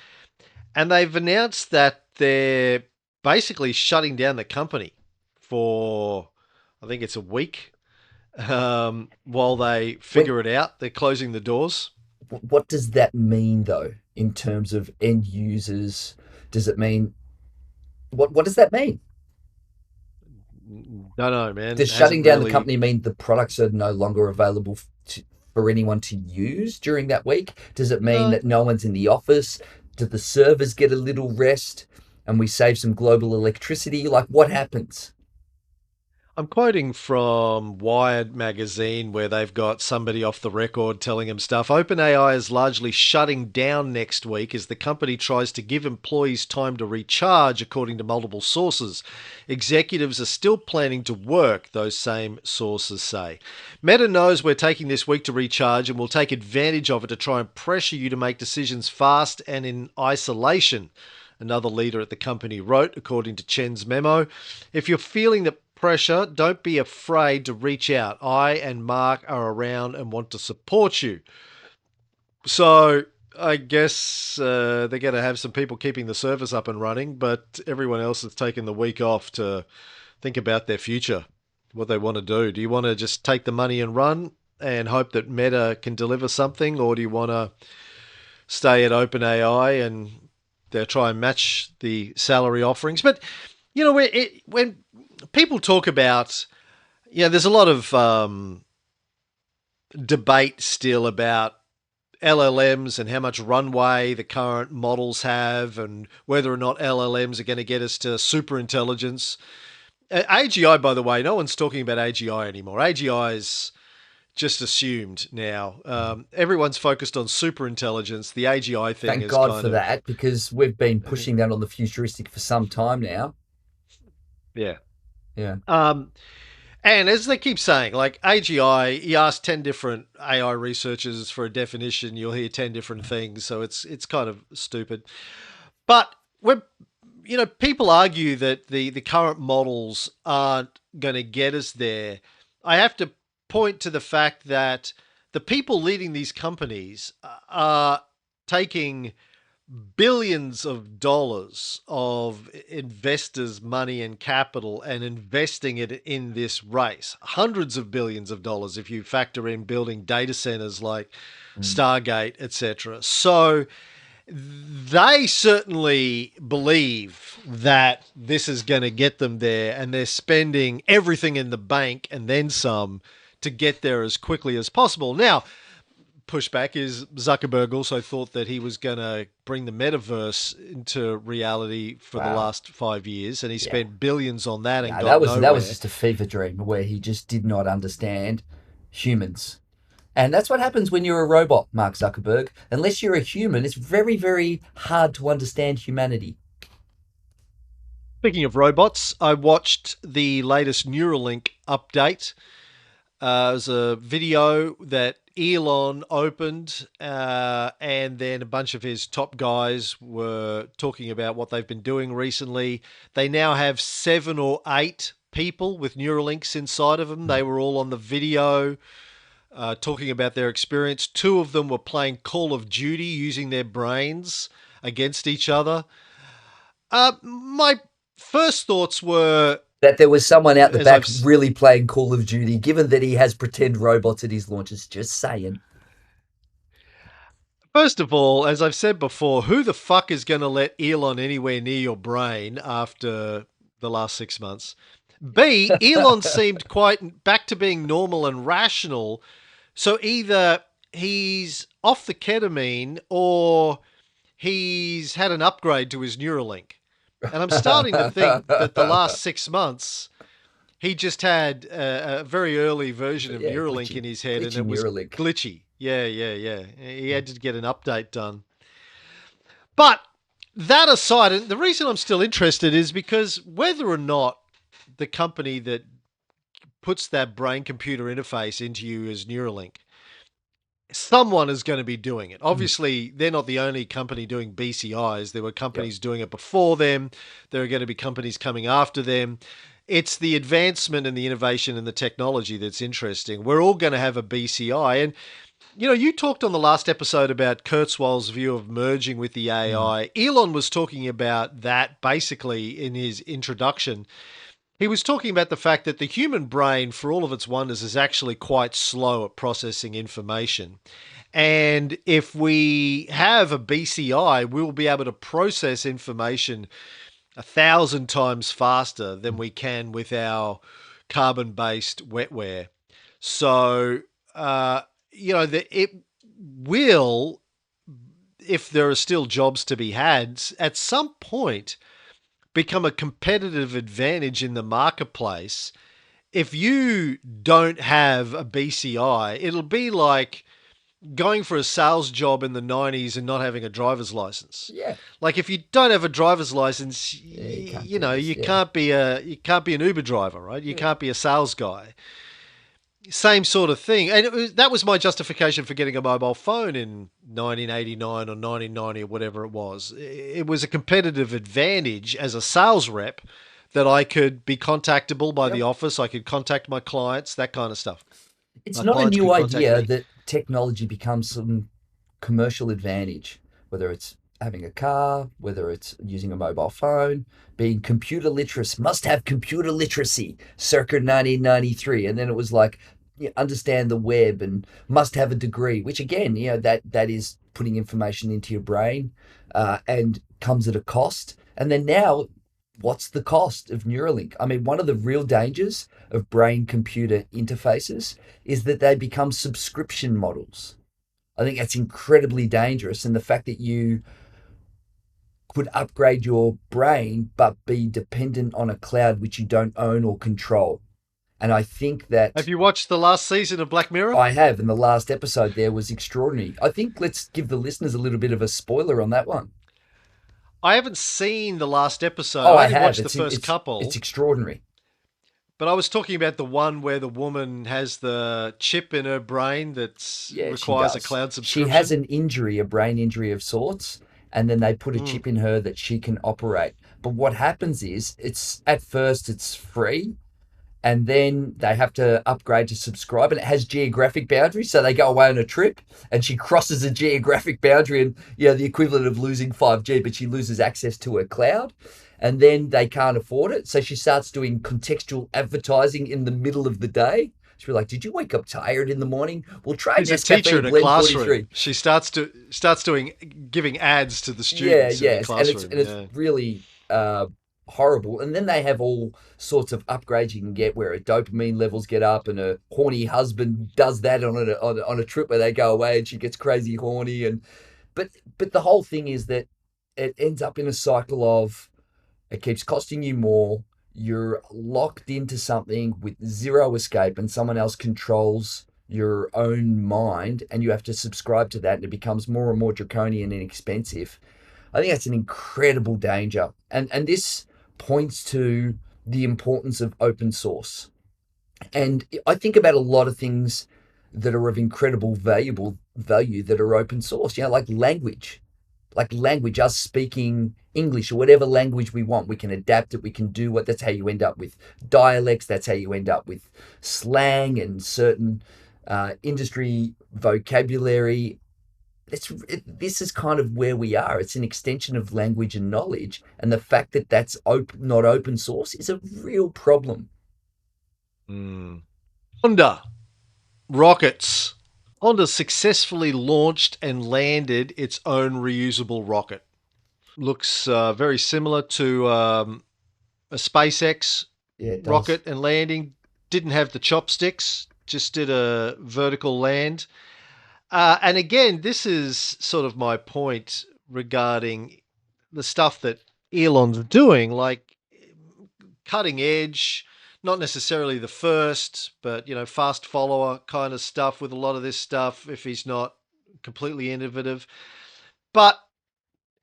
[SPEAKER 1] And they've announced that they're basically shutting down the company for, I think it's a week, while they
[SPEAKER 2] When
[SPEAKER 1] figure it out. They're closing the doors.
[SPEAKER 2] What does that mean though in terms of end users? Does it mean what does that mean?
[SPEAKER 1] Don't know, man.
[SPEAKER 2] Does
[SPEAKER 1] It hasn't
[SPEAKER 2] shutting down the
[SPEAKER 1] really.
[SPEAKER 2] company mean the products are no longer available for anyone to use during that week? Does it mean
[SPEAKER 1] No,
[SPEAKER 2] that no one's in the office? Do the servers get a little rest and we save some global electricity? Like, what happens?
[SPEAKER 1] I'm quoting from Wired magazine where they've got somebody off the record telling them stuff. OpenAI is largely shutting down next week as the company tries to give employees time to recharge, according to multiple sources. Executives are still planning to work, those same sources say. Meta knows we're taking this week to recharge and will take advantage of it to try and pressure you to make decisions fast and in isolation. Another leader at the company wrote, according to Chen's memo. If you're feeling that pressure, don't be afraid to reach out. I and Mark are around and want to support you. So I guess they're going to have some people keeping the service up and running, but everyone else has taken the week off to think about their future, what they want to do. Do you want to just take the money and run and hope that Meta can deliver something, or do you want to stay at OpenAI and they try and match the salary offerings? But when people talk about, there's a lot of debate still about LLMs and how much runway the current models have, and whether or not LLMs are going to get us to superintelligence. AGI, by the way, no one's talking about AGI anymore. AGI is just assumed now. Everyone's focused on superintelligence. The AGI thing
[SPEAKER 2] Thank
[SPEAKER 1] is
[SPEAKER 2] God
[SPEAKER 1] kind
[SPEAKER 2] for
[SPEAKER 1] of,
[SPEAKER 2] that, because we've been pushing that on the futuristic for some time now.
[SPEAKER 1] yeah.
[SPEAKER 2] Yeah.
[SPEAKER 1] Um, and as they keep saying, like AGI, you ask 10 different AI researchers for a definition, you'll hear 10 different things. So it's kind of stupid. But we're, people argue that the current models aren't going to get us there. I have to point to the fact that the people leading these companies are taking billions of dollars of investors' money and capital and investing it in this race. Hundreds of billions of dollars if you factor in building data centers like
[SPEAKER 2] Mm.
[SPEAKER 1] Stargate, etc. So they certainly believe that this is going to get them there, and they're spending everything in the bank and then some to get there as quickly as possible. Now, pushback is Zuckerberg also thought that he was going to bring the metaverse into reality for the
[SPEAKER 2] Wow.
[SPEAKER 1] last 5 years, and he
[SPEAKER 2] Yeah.
[SPEAKER 1] spent billions on that and
[SPEAKER 2] Yeah,
[SPEAKER 1] got
[SPEAKER 2] that was
[SPEAKER 1] nowhere.
[SPEAKER 2] just a fever dream where he just did not understand humans. And that's what happens when you're a robot, Mark Zuckerberg. Unless you're a human, it's very, very hard to understand humanity.
[SPEAKER 1] Speaking of robots, I watched the latest Neuralink update. It was a video that Elon opened, and then a bunch of his top guys were talking about what they've been doing recently. They now have 7 or 8 people with Neuralinks inside of them. They were all on the video talking about their experience. 2 of them were playing Call of Duty using their brains against each other. My first thoughts were,
[SPEAKER 2] That there was someone out the
[SPEAKER 1] as
[SPEAKER 2] back
[SPEAKER 1] I've
[SPEAKER 2] really playing Call of Duty, given that he has pretend robots at his launches. Just saying.
[SPEAKER 1] First of all, as I've said before, who the fuck is going to let Elon anywhere near your brain after the last 6 months? B, Elon seemed quite back to being normal and rational. So either he's off the ketamine or he's had an upgrade to his Neuralink. And I'm starting to think that the last 6 months, he just had a very early version of
[SPEAKER 2] Yeah,
[SPEAKER 1] Neuralink in his head and
[SPEAKER 2] glitchy
[SPEAKER 1] it was
[SPEAKER 2] Neuralink.
[SPEAKER 1] glitchy. Yeah, yeah, yeah. He had to get an update done. But that aside, and the reason I'm still interested is because whether or not the company that puts that brain computer interface into you as Neuralink, someone is going to be doing it.
[SPEAKER 2] Mm.
[SPEAKER 1] Obviously, they're not the only company doing BCIs. There were
[SPEAKER 2] Yep.
[SPEAKER 1] companies doing it before them. There are going to be companies coming after them. It's the advancement and the innovation and the technology that's interesting. We're all going to have a BCI. And, you talked on the last episode about Kurzweil's view of merging with the
[SPEAKER 2] Mm.
[SPEAKER 1] AI. Elon was talking about that basically in his introduction. He was talking about the fact that the human brain, for all of its wonders, is actually quite slow at processing information. And if we have a BCI, we'll be able to process information 1,000 times faster than we can with our carbon based wetware. So, it will, if there are still jobs to be had, at some point become a competitive advantage in the marketplace. If you don't have a BCI, it'll be like going for a sales job in the 90s and not having a driver's license.
[SPEAKER 2] Yeah.
[SPEAKER 1] Like if you don't have a driver's license,
[SPEAKER 2] Yeah, you can't do this.
[SPEAKER 1] you
[SPEAKER 2] Yeah.
[SPEAKER 1] can't be an Uber driver, right? You
[SPEAKER 2] Yeah.
[SPEAKER 1] can't be a sales guy. Same sort of thing. And that was my justification for getting a mobile phone in 1989 or 1990 or whatever it was. It was a competitive advantage as a sales rep that I could be contactable by the
[SPEAKER 2] Yep.
[SPEAKER 1] office. I could contact my clients, that kind of stuff.
[SPEAKER 2] It's
[SPEAKER 1] My
[SPEAKER 2] not a
[SPEAKER 1] clients
[SPEAKER 2] new
[SPEAKER 1] could contact
[SPEAKER 2] idea
[SPEAKER 1] me.
[SPEAKER 2] that technology becomes some commercial advantage, whether it's having a car, whether it's using a mobile phone, being computer literate, must have computer literacy circa 1993. And then it was like, understand the web and must have a degree, which again, that is putting information into your brain and comes at a cost. And then now, what's the cost of Neuralink? I mean, one of the real dangers of brain computer interfaces is that they become subscription models. I think that's incredibly dangerous. And the fact that you could upgrade your brain but be dependent on a cloud which you don't own or control. And I think that
[SPEAKER 1] Have you watched the last season of Black Mirror?
[SPEAKER 2] I have, and the last episode there was extraordinary. I think let's give the listeners a little bit of a spoiler on that one.
[SPEAKER 1] I haven't seen the last episode.
[SPEAKER 2] Oh,
[SPEAKER 1] I
[SPEAKER 2] I
[SPEAKER 1] only
[SPEAKER 2] have.
[SPEAKER 1] watched the
[SPEAKER 2] It's
[SPEAKER 1] first
[SPEAKER 2] it's
[SPEAKER 1] couple,
[SPEAKER 2] extraordinary.
[SPEAKER 1] but I was talking about the one where the woman has the chip in her brain that
[SPEAKER 2] Yeah, she
[SPEAKER 1] requires a
[SPEAKER 2] does.
[SPEAKER 1] cloud
[SPEAKER 2] She has
[SPEAKER 1] subscription.
[SPEAKER 2] an injury, a brain injury of sorts, and then they put a
[SPEAKER 1] Mm.
[SPEAKER 2] chip in her that she can operate. But what happens is, it's at first it's free, and then they have to upgrade to subscribe, and it has geographic boundaries, so they go away on a trip and she crosses a geographic boundary, and the equivalent of losing 5G, but she loses access to her cloud, and then they can't afford it, so she starts doing contextual advertising in the middle of the day. She'll be like, did you wake up tired in the morning? We'll try
[SPEAKER 1] She's a teacher
[SPEAKER 2] Nescafe
[SPEAKER 1] in a
[SPEAKER 2] Blend
[SPEAKER 1] classroom.
[SPEAKER 2] 43.
[SPEAKER 1] She starts doing giving ads to the
[SPEAKER 2] Yeah,
[SPEAKER 1] students in the
[SPEAKER 2] yes, and it's
[SPEAKER 1] classroom.
[SPEAKER 2] and it's
[SPEAKER 1] Yeah.
[SPEAKER 2] really horrible. And then they have all sorts of upgrades you can get, where a dopamine levels get up, and a horny husband does that on a trip where they go away, and she gets crazy horny. And but but the whole thing is that it ends up in a cycle of, it keeps costing you more. You're locked into something with zero escape, and someone else controls your own mind, and you have to subscribe to that, and it becomes more and more draconian and expensive. I think that's an incredible danger. And this points to the importance of open source. And I think about a lot of things that are of incredible valuable value that are open source, like language, us speaking English or whatever language we want. We can adapt it, we can do what, that's how you end up with dialects, that's how you end up with slang and certain industry vocabulary. This is kind of where we are. It's an extension of language and knowledge, and the fact that that's not open source is a real problem.
[SPEAKER 1] Mm. Honda rockets. Honda successfully launched and landed its own reusable rocket. Looks very similar to a SpaceX
[SPEAKER 2] Yeah, it does.
[SPEAKER 1] rocket and landing. Didn't have the chopsticks, just did a vertical land. And again, this is sort of my point regarding the stuff that Elon's doing, like cutting edge, not necessarily the first, but fast follower kind of stuff with a lot of this stuff if he's not completely innovative. But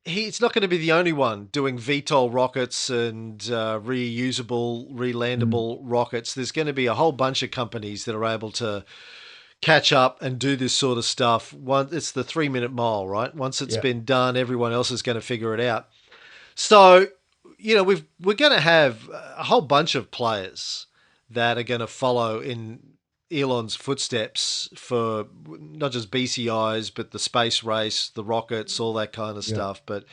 [SPEAKER 1] he's not going to be the only one doing VTOL rockets and reusable,
[SPEAKER 2] Mm,
[SPEAKER 1] relandable rockets. There's going to be a whole bunch of companies that are able to catch up and do this sort of stuff. It's the 3 minute mile, right? Once it's
[SPEAKER 2] yeah.
[SPEAKER 1] been done, everyone else is going to figure it out. So, we're going to have a whole bunch of players that are going to follow in Elon's footsteps for not just BCIs, but the space race, the rockets, all that kind of
[SPEAKER 2] Yeah.
[SPEAKER 1] stuff. But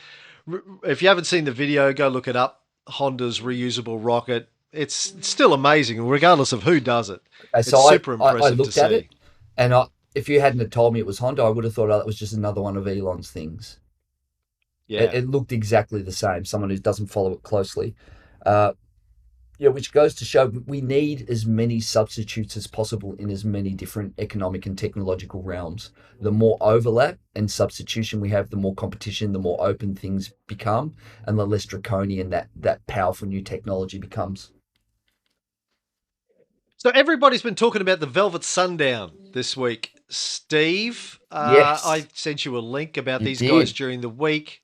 [SPEAKER 1] if you haven't seen the video, go look it up. Honda's reusable rocket. It's still amazing, regardless of who does it.
[SPEAKER 2] So
[SPEAKER 1] It's super
[SPEAKER 2] I
[SPEAKER 1] impressive to
[SPEAKER 2] looked at it,
[SPEAKER 1] see.
[SPEAKER 2] and if you hadn't have told me it was Honda, I would have thought, oh, that was just another one of Elon's things. It,
[SPEAKER 1] Yeah.
[SPEAKER 2] it looked exactly the same. Someone who doesn't follow it closely. Uh, which goes to show we need as many substitutes as possible in as many different economic and technological realms. The more overlap and substitution we have, the more competition, the more open things become, and the less draconian that powerful new technology becomes.
[SPEAKER 1] So everybody's been talking about the Velvet Sundown this week. Steve, I
[SPEAKER 2] Yes,
[SPEAKER 1] sent you a link about
[SPEAKER 2] you
[SPEAKER 1] these guys
[SPEAKER 2] did.
[SPEAKER 1] during the week.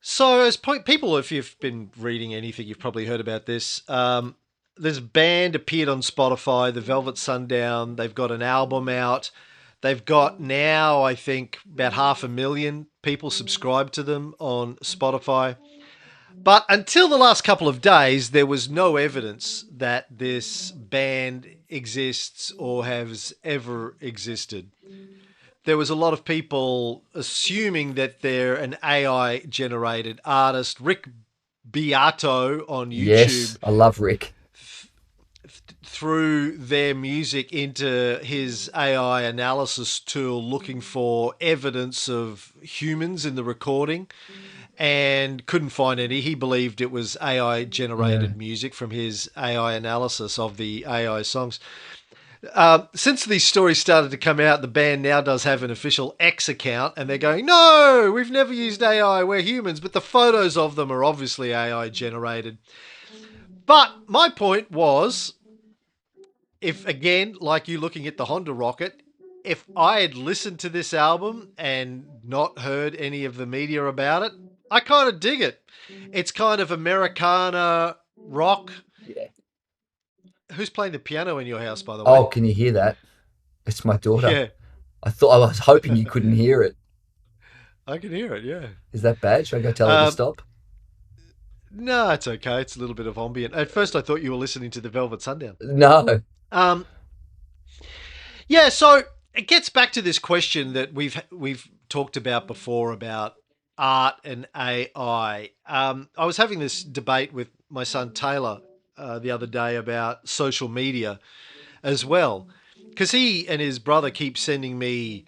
[SPEAKER 1] So, as people, if you've been reading anything, you've probably heard about this. This band appeared on Spotify, the Velvet Sundown. They've got an album out. They've got now, I think, about 500,000 people subscribed to them on Spotify. But until the last couple of days, there was no evidence that this band exists or has ever existed. There was a lot of people assuming that they're an AI generated artist. Rick Beato on YouTube
[SPEAKER 2] Yes, I love Rick.
[SPEAKER 1] threw their music into his AI analysis tool looking for evidence of humans in the recording and couldn't find any. He believed it was AI
[SPEAKER 2] Yeah,
[SPEAKER 1] generated music from his AI analysis of the AI songs. Since these stories started to come out, the band now does have an official X account, and they're going, "No, we've never used AI. We're humans." But the photos of them are obviously AI generated. But my point was, if again, like you looking at the Honda Rocket, if I had listened to this album and not heard any of the media about it, I kind of dig it. It's kind of Americana rock.
[SPEAKER 2] Yeah.
[SPEAKER 1] Who's playing the piano in your house, by the way?
[SPEAKER 2] Oh, can you hear that? It's my daughter.
[SPEAKER 1] Yeah,
[SPEAKER 2] I was hoping you couldn't hear it.
[SPEAKER 1] I can hear it. Yeah.
[SPEAKER 2] Is that bad? Should I go tell her to
[SPEAKER 1] Um,
[SPEAKER 2] stop?
[SPEAKER 1] no, it's okay. It's a little bit of ambient. At first, I thought you were listening to the Velvet Sundown.
[SPEAKER 2] No.
[SPEAKER 1] Um, yeah, so it gets back to this question that we've talked about before about art and AI. I was having this debate with my son Taylor the other day about social media as well, because he and his brother keep sending me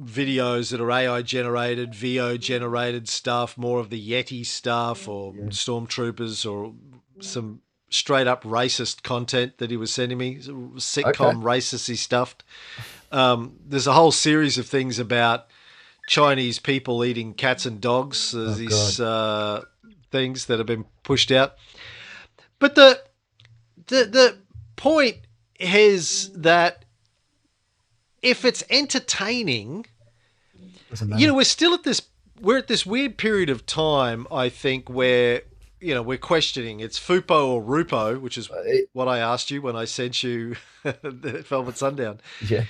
[SPEAKER 1] videos that are AI generated, VO generated stuff, more of the Yeti stuff, or
[SPEAKER 2] Yeah.
[SPEAKER 1] stormtroopers, or some straight up racist content that he was sending me,
[SPEAKER 2] Okay.
[SPEAKER 1] sitcom racisty stuff. There's a whole series of things about Chinese people eating cats and dogs. There's
[SPEAKER 2] Oh God.
[SPEAKER 1] these things that have been pushed out. But the point is that if it's entertaining,
[SPEAKER 2] Doesn't matter.
[SPEAKER 1] we're still at this. We're at this weird period of time, I think, where we're questioning it's Fupo or Rupo, which is what I asked you when I sent you the Velvet Sundown.
[SPEAKER 2] Yeah.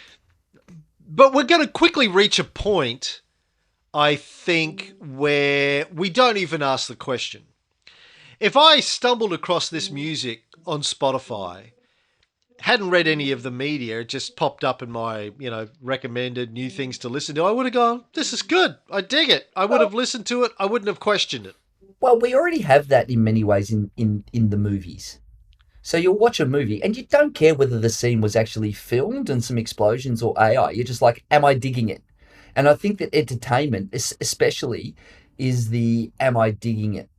[SPEAKER 1] But we're going to quickly reach a point, I think, where we don't even ask the question. If I stumbled across this music on Spotify, hadn't read any of the media, it just popped up in my, recommended new things to listen to, I would have gone, this is good. I dig it. I would have
[SPEAKER 2] Well,
[SPEAKER 1] listened to it. I wouldn't have questioned it.
[SPEAKER 2] well, we already have that in many ways in the movies. So you'll watch a movie and you don't care whether the scene was actually filmed and some explosions or AI. You're just like, am I digging it? And I think that entertainment, especially, is the am I digging it?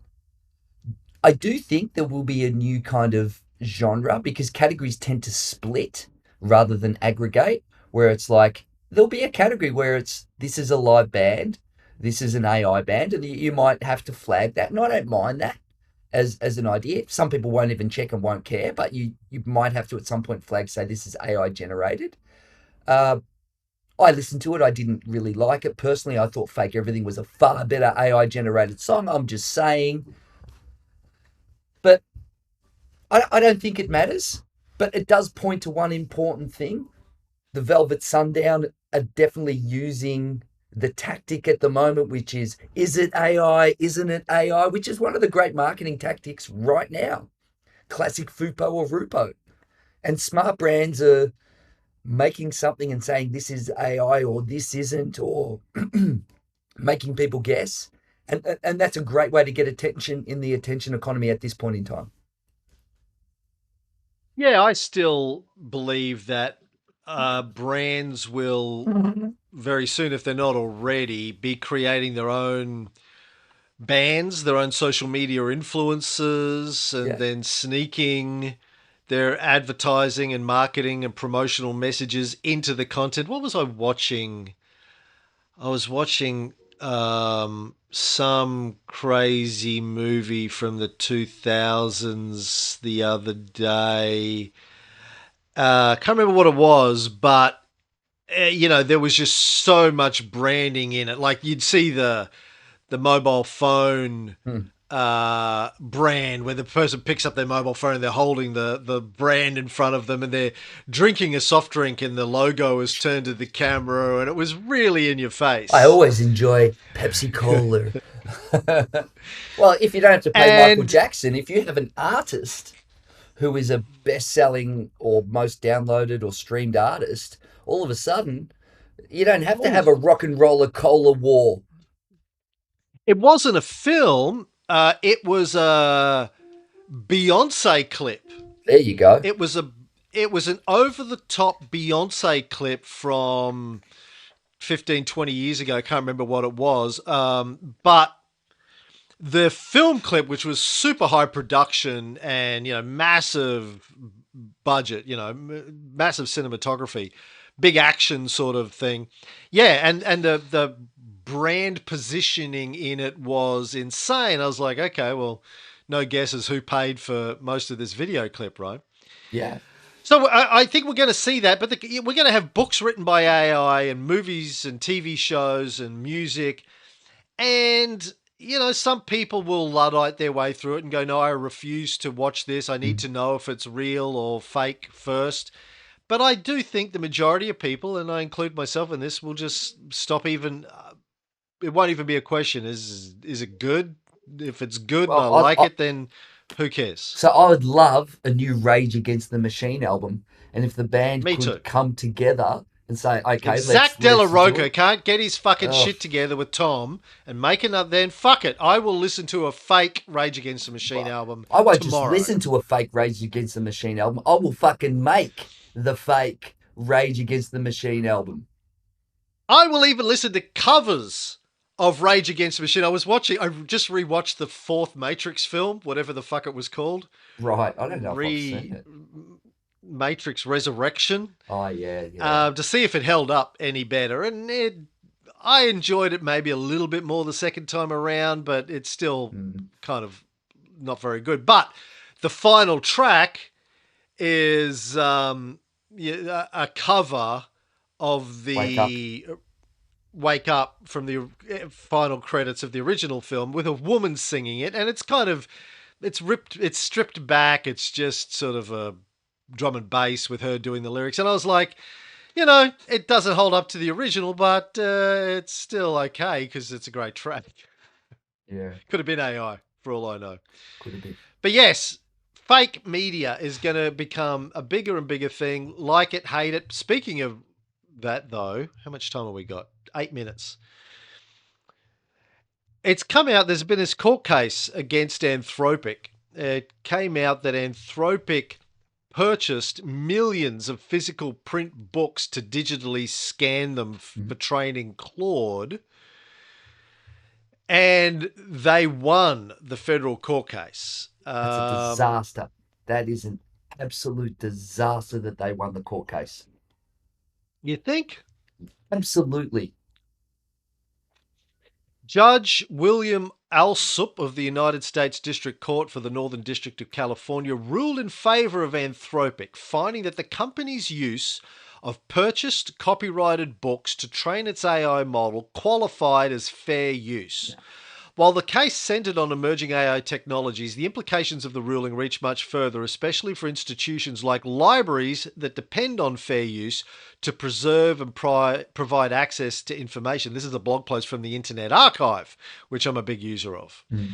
[SPEAKER 2] I do think there will be a new kind of genre because categories tend to split rather than aggregate, where it's like there'll be a category where it's this is a live band, this is an AI band, and you might have to flag that. And I don't mind that as an idea. Some people won't even check and won't care, but you might have to at some point flag say this is AI generated. Uh, I listened to it. I didn't really like it personally. I thought Fake Everything was a far better AI generated song. I'm just saying, but I don't think it matters. But it does point to one important thing. The Velvet Sundown are definitely using the tactic at the moment, which is it AI? Isn't it AI? Which is one of the great marketing tactics right now. Classic Fupo or Rupo. And smart brands are making something and saying this is AI or this isn't, or making people guess. And that's a great way to get attention in the attention economy at this point in time.
[SPEAKER 1] Yeah, I still believe that brands will very soon, if they're not already, be creating their own bands, their own social media influencers, and
[SPEAKER 2] Yeah.
[SPEAKER 1] then sneaking their advertising and marketing and promotional messages into the content. What was I watching? I was watching some crazy movie from the 2000s the other day. I can't remember what it was, but there was just so much branding in it. Like you'd see the mobile phone
[SPEAKER 2] Hmm.
[SPEAKER 1] brand where the person picks up their mobile phone and they're holding the brand in front of them and they're drinking a soft drink and the logo is turned to the camera and it was really in your
[SPEAKER 2] I
[SPEAKER 1] face.
[SPEAKER 2] always enjoy Pepsi Cola. Well, if you don't have to pay Michael
[SPEAKER 1] And
[SPEAKER 2] Jackson, if you have an artist who is a best selling or most downloaded or streamed artist, all of a sudden, you don't have to have a rock and roller cola war.
[SPEAKER 1] it wasn't a film, it was a Beyonce clip.
[SPEAKER 2] There you go.
[SPEAKER 1] It was an over the top Beyonce clip from 15, 20 years ago. I can't remember what it was. But the film clip, which was super high production and, massive budget, massive cinematography, big action sort of thing. Yeah. And the brand positioning in it was insane. I was like, okay, well, no guesses who paid for most of this video clip, right?
[SPEAKER 2] Yeah.
[SPEAKER 1] So I think we're going to see that, but we're going to have books written by AI and movies and TV shows and music. And, some people will Luddite their way through it and go, no, I refuse to watch this. I need
[SPEAKER 2] Mm.
[SPEAKER 1] to know if it's real or fake first. But I do think the majority of people, and I include myself in this, will just stop even. It won't even be a question. Is it good? If it's good and I
[SPEAKER 2] Well,
[SPEAKER 1] like it, then who cares?
[SPEAKER 2] so I would love a new Rage Against the Machine album, and if the band
[SPEAKER 1] Me too.
[SPEAKER 2] could come together and say,
[SPEAKER 1] If
[SPEAKER 2] okay,
[SPEAKER 1] Zach
[SPEAKER 2] let's do
[SPEAKER 1] Delaroca
[SPEAKER 2] it.
[SPEAKER 1] can't get his fucking
[SPEAKER 2] Oh,
[SPEAKER 1] shit together with Tom and make another, then fuck it. I will listen to a fake Rage Against the Machine
[SPEAKER 2] well,
[SPEAKER 1] album
[SPEAKER 2] I won't just
[SPEAKER 1] tomorrow.
[SPEAKER 2] listen to a fake Rage Against the Machine album. I will fucking make the fake Rage Against the Machine album.
[SPEAKER 1] I will even listen to covers of Rage Against the Machine. I just rewatched the fourth Matrix film, whatever the fuck it was called.
[SPEAKER 2] Right. I don't know if I've seen
[SPEAKER 1] Re
[SPEAKER 2] it.
[SPEAKER 1] Matrix Resurrection,
[SPEAKER 2] Oh, yeah, yeah.
[SPEAKER 1] to see if it held up any better. And I enjoyed it maybe a little bit more the second time around, but it's still
[SPEAKER 2] Mm.
[SPEAKER 1] kind of not very good. But the final track is a cover of
[SPEAKER 2] Wake up.
[SPEAKER 1] the Wake Up from the final credits of the original film with a woman singing it, and it's stripped back. It's just sort of a drum and bass with her doing the lyrics, and I was like, it doesn't hold up to the original, but it's still okay because it's a great track.
[SPEAKER 2] Yeah,
[SPEAKER 1] Could have been AI for all I know.
[SPEAKER 2] could have been.
[SPEAKER 1] But yes, fake media is going to become a bigger and bigger thing. Like it, hate it. Speaking of that, though, how much time have we got? 8 minutes. It's come out, there's been this court case against Anthropic. It came out that Anthropic purchased millions of physical print books to digitally scan them for
[SPEAKER 2] Mhm.
[SPEAKER 1] training Claude, and they won the federal court case.
[SPEAKER 2] That's a disaster. That is an absolute disaster that they won the court case.
[SPEAKER 1] You think?
[SPEAKER 2] Absolutely.
[SPEAKER 1] Judge William Alsup of the United States District Court for the Northern District of California ruled in favor of Anthropic, finding that the company's use of purchased copyrighted books to train its AI model qualified as fair use. While the case centered on emerging AI technologies, the implications of the ruling reach much further, especially for institutions like libraries that depend on fair use to preserve and provide access to information. This is a blog post from the Internet Archive, which I'm a big user of.
[SPEAKER 2] Mm.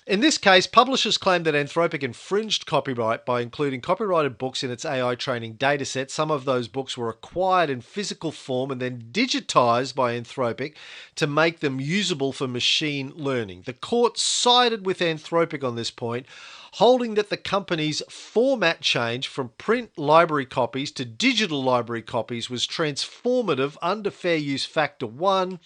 [SPEAKER 1] In this case, publishers claimed that Anthropic infringed copyright by including copyrighted books in its AI training dataset. Some of those books were acquired in physical form and then digitized by Anthropic to make them usable for machine learning. The court sided with Anthropic on this point, holding that the company's format change from print library copies to digital library copies was transformative under Fair Use Factor 1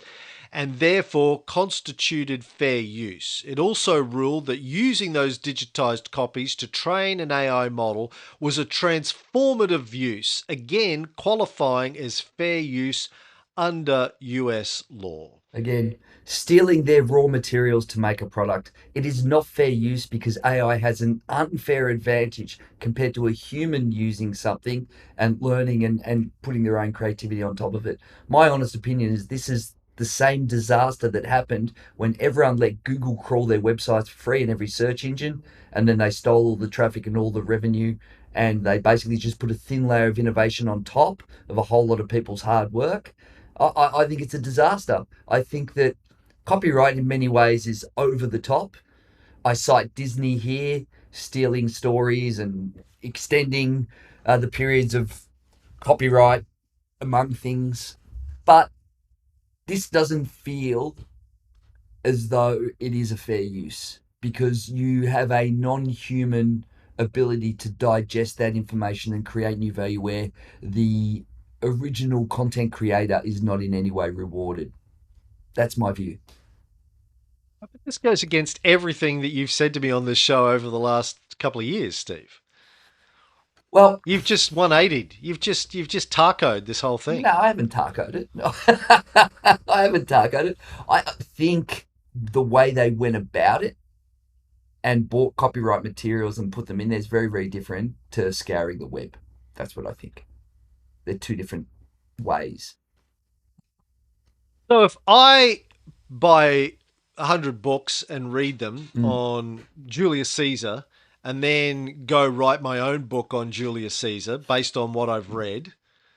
[SPEAKER 1] and therefore constituted fair use. It also ruled that using those digitized copies to train an AI model was a transformative use, again qualifying as fair use under US law.
[SPEAKER 2] Again, stealing their raw materials to make a product. It is not fair use because AI has an unfair advantage compared to a human using something and learning and putting their own creativity on top of it. My honest opinion is this is the same disaster that happened when everyone let Google crawl their websites for free in every search engine, and then they stole all the traffic and all the revenue, and they basically just put a thin layer of innovation on top of a whole lot of people's hard work. I think it's a disaster. I think that copyright in many ways is over the top. I cite Disney here, stealing stories and extending the periods of copyright among things. But this doesn't feel as though it is a fair use because you have a non human ability to digest that information and create new value where the original content creator is not in any way rewarded. That's my view.
[SPEAKER 1] This goes against everything that you've said to me on this show over the last couple of years, Steve.
[SPEAKER 2] Well,
[SPEAKER 1] You've just 180'd. You've just tacoed this whole
[SPEAKER 2] no,
[SPEAKER 1] thing.
[SPEAKER 2] I haven't tacoed it. No. I haven't tacoed it. I think the way they went about it and bought copyright materials and put them in there is very, very different to scouring the web. That's what I think. They're two different ways.
[SPEAKER 1] So if I buy 100 books and read them
[SPEAKER 2] Mm,
[SPEAKER 1] on Julius Caesar and then go write my own book on Julius Caesar based on what I've read,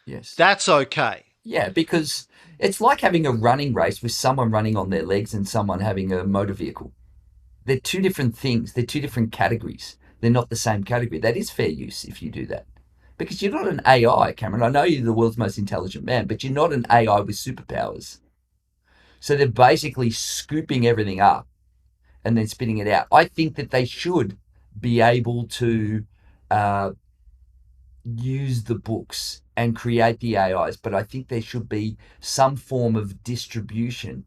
[SPEAKER 2] yes.
[SPEAKER 1] that's okay.
[SPEAKER 2] Yeah, because it's like having a running race with someone running on their legs and someone having a motor vehicle. They're two different things. They're two different categories. They're not the same category. That is fair use if you do that. Because you're not an AI, Cameron. I know you're the world's most intelligent man, but you're not an AI with superpowers. So they're basically scooping everything up and then spitting it out. I think that they should be able to uh, use the books and create the AIs, but I think there should be some form of distribution,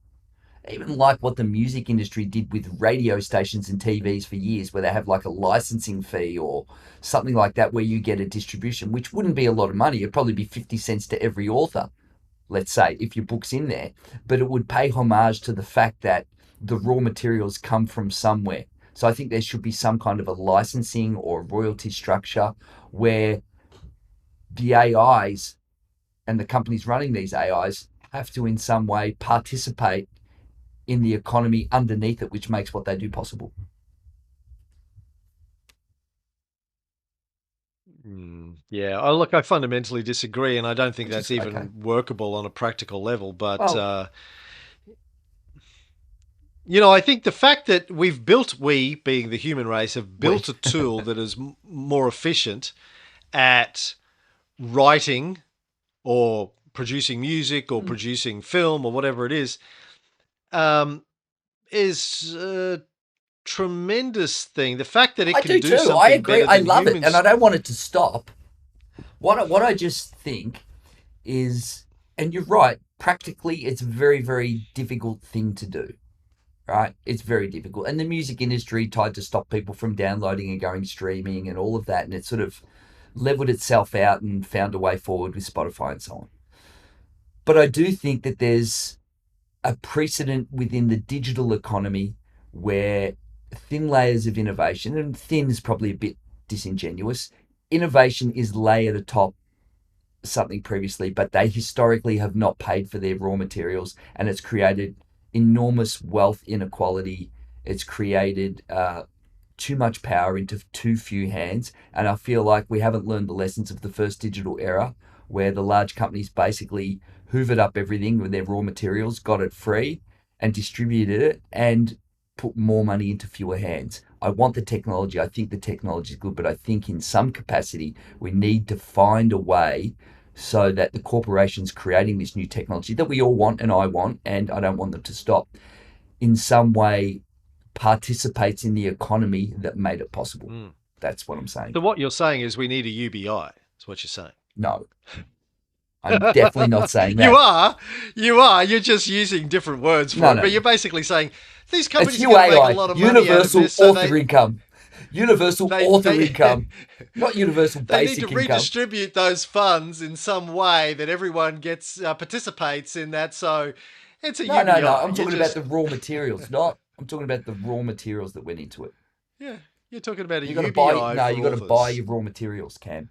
[SPEAKER 2] even like what the music industry did with radio stations and TVs for years, where they have like a licensing fee or something like that, where you get a distribution, which wouldn't be a lot of money. It'd probably be 50 cents to every author, let's say, if your book's in there, but it would pay homage to the fact that the raw materials come from somewhere. So I think there should be some kind of a licensing or royalty structure where the AIs and the companies running these AIs have to in some way participate in the economy underneath it, which makes what they do possible.
[SPEAKER 1] Yeah, I fundamentally disagree, and I don't think
[SPEAKER 2] Which
[SPEAKER 1] that's
[SPEAKER 2] is okay.
[SPEAKER 1] even workable on a practical level. But
[SPEAKER 2] Well,
[SPEAKER 1] I think the fact that we, being the human race, have
[SPEAKER 2] we
[SPEAKER 1] built a tool that is more efficient at writing or producing music or producing film or whatever it um, is a tremendous thing. The fact that it
[SPEAKER 2] I
[SPEAKER 1] can
[SPEAKER 2] do
[SPEAKER 1] do
[SPEAKER 2] too. I
[SPEAKER 1] something
[SPEAKER 2] agree.
[SPEAKER 1] better
[SPEAKER 2] I
[SPEAKER 1] than
[SPEAKER 2] love it, and I
[SPEAKER 1] humans.
[SPEAKER 2] don't want it to stop. What I just think is, and you're right, practically it's a very, very difficult thing to do, right? It's very difficult. And the music industry tried to stop people from downloading and going streaming and all of that, and it sort of leveled itself out and found a way forward with Spotify and so on. But I do think that there's a precedent within the digital economy where thin layers of innovation, and thin is probably a bit disingenuous, innovation is layered atop something previously, but they historically have not paid for their raw materials, and it's created enormous wealth inequality. It's created too much power into too few hands. And I feel like we haven't learned the lessons of the first digital era, where the large companies basically hoovered up everything with their raw materials, got it free, and distributed it and put more money into fewer hands. I want the technology. I think the technology is good, but I think in some capacity we need to find a way so that the corporations creating this new technology that we all want and I want, and I don't want them to stop, in some way participates in the economy that made it possible.
[SPEAKER 1] Mm.
[SPEAKER 2] That's what I'm saying.
[SPEAKER 1] So what you're saying is we need a UBI. That's what you're saying.
[SPEAKER 2] No, I'm definitely not saying
[SPEAKER 1] You
[SPEAKER 2] that.
[SPEAKER 1] are. You are. You're just using different words for
[SPEAKER 2] No,
[SPEAKER 1] it.
[SPEAKER 2] no,
[SPEAKER 1] But
[SPEAKER 2] no.
[SPEAKER 1] you're basically saying these
[SPEAKER 2] It's
[SPEAKER 1] companies are going to make a
[SPEAKER 2] UAI,
[SPEAKER 1] lot of money out of
[SPEAKER 2] universal
[SPEAKER 1] this, so
[SPEAKER 2] author income. Universal
[SPEAKER 1] they
[SPEAKER 2] author
[SPEAKER 1] they
[SPEAKER 2] income, not universal
[SPEAKER 1] they need to
[SPEAKER 2] basic income.
[SPEAKER 1] redistribute those funds in some way that everyone gets participates in that. So it's a
[SPEAKER 2] No, no, no.
[SPEAKER 1] UBI.
[SPEAKER 2] I'm
[SPEAKER 1] You
[SPEAKER 2] talking about
[SPEAKER 1] just
[SPEAKER 2] the raw materials, not. I'm talking about the raw materials that went into it.
[SPEAKER 1] yeah. You're talking about a
[SPEAKER 2] You got to buy.
[SPEAKER 1] UBI
[SPEAKER 2] No,
[SPEAKER 1] for
[SPEAKER 2] you got to buy
[SPEAKER 1] authors.
[SPEAKER 2] your raw materials, Cam.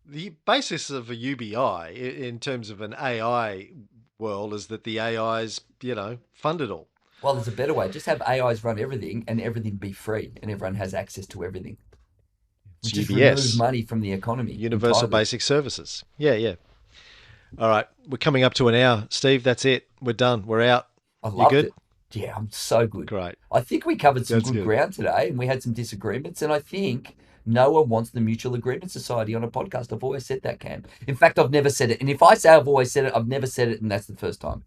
[SPEAKER 1] The basis of a UBI in terms of an AI world is that the AIs, fund it all.
[SPEAKER 2] Well, there's a better way. Just have AIs run everything, and everything be free, and everyone has access to everything. We
[SPEAKER 1] It's
[SPEAKER 2] just remove
[SPEAKER 1] UBS,
[SPEAKER 2] money from the economy
[SPEAKER 1] Universal
[SPEAKER 2] entirely.
[SPEAKER 1] Basic Services. Yeah, yeah. All right, we're coming up to an hour, Steve. That's it. We're done. We're out.
[SPEAKER 2] I
[SPEAKER 1] You
[SPEAKER 2] loved
[SPEAKER 1] good?
[SPEAKER 2] it. Yeah, I'm so good.
[SPEAKER 1] Great.
[SPEAKER 2] I think we covered some
[SPEAKER 1] That's
[SPEAKER 2] good
[SPEAKER 1] good.
[SPEAKER 2] ground today, and we had some disagreements. And I think no one wants the Mutual Agreement Society on a podcast. I've always said that, Cam. In fact, I've never said it. And if I say I've always said it, I've never said it, and that's the first time.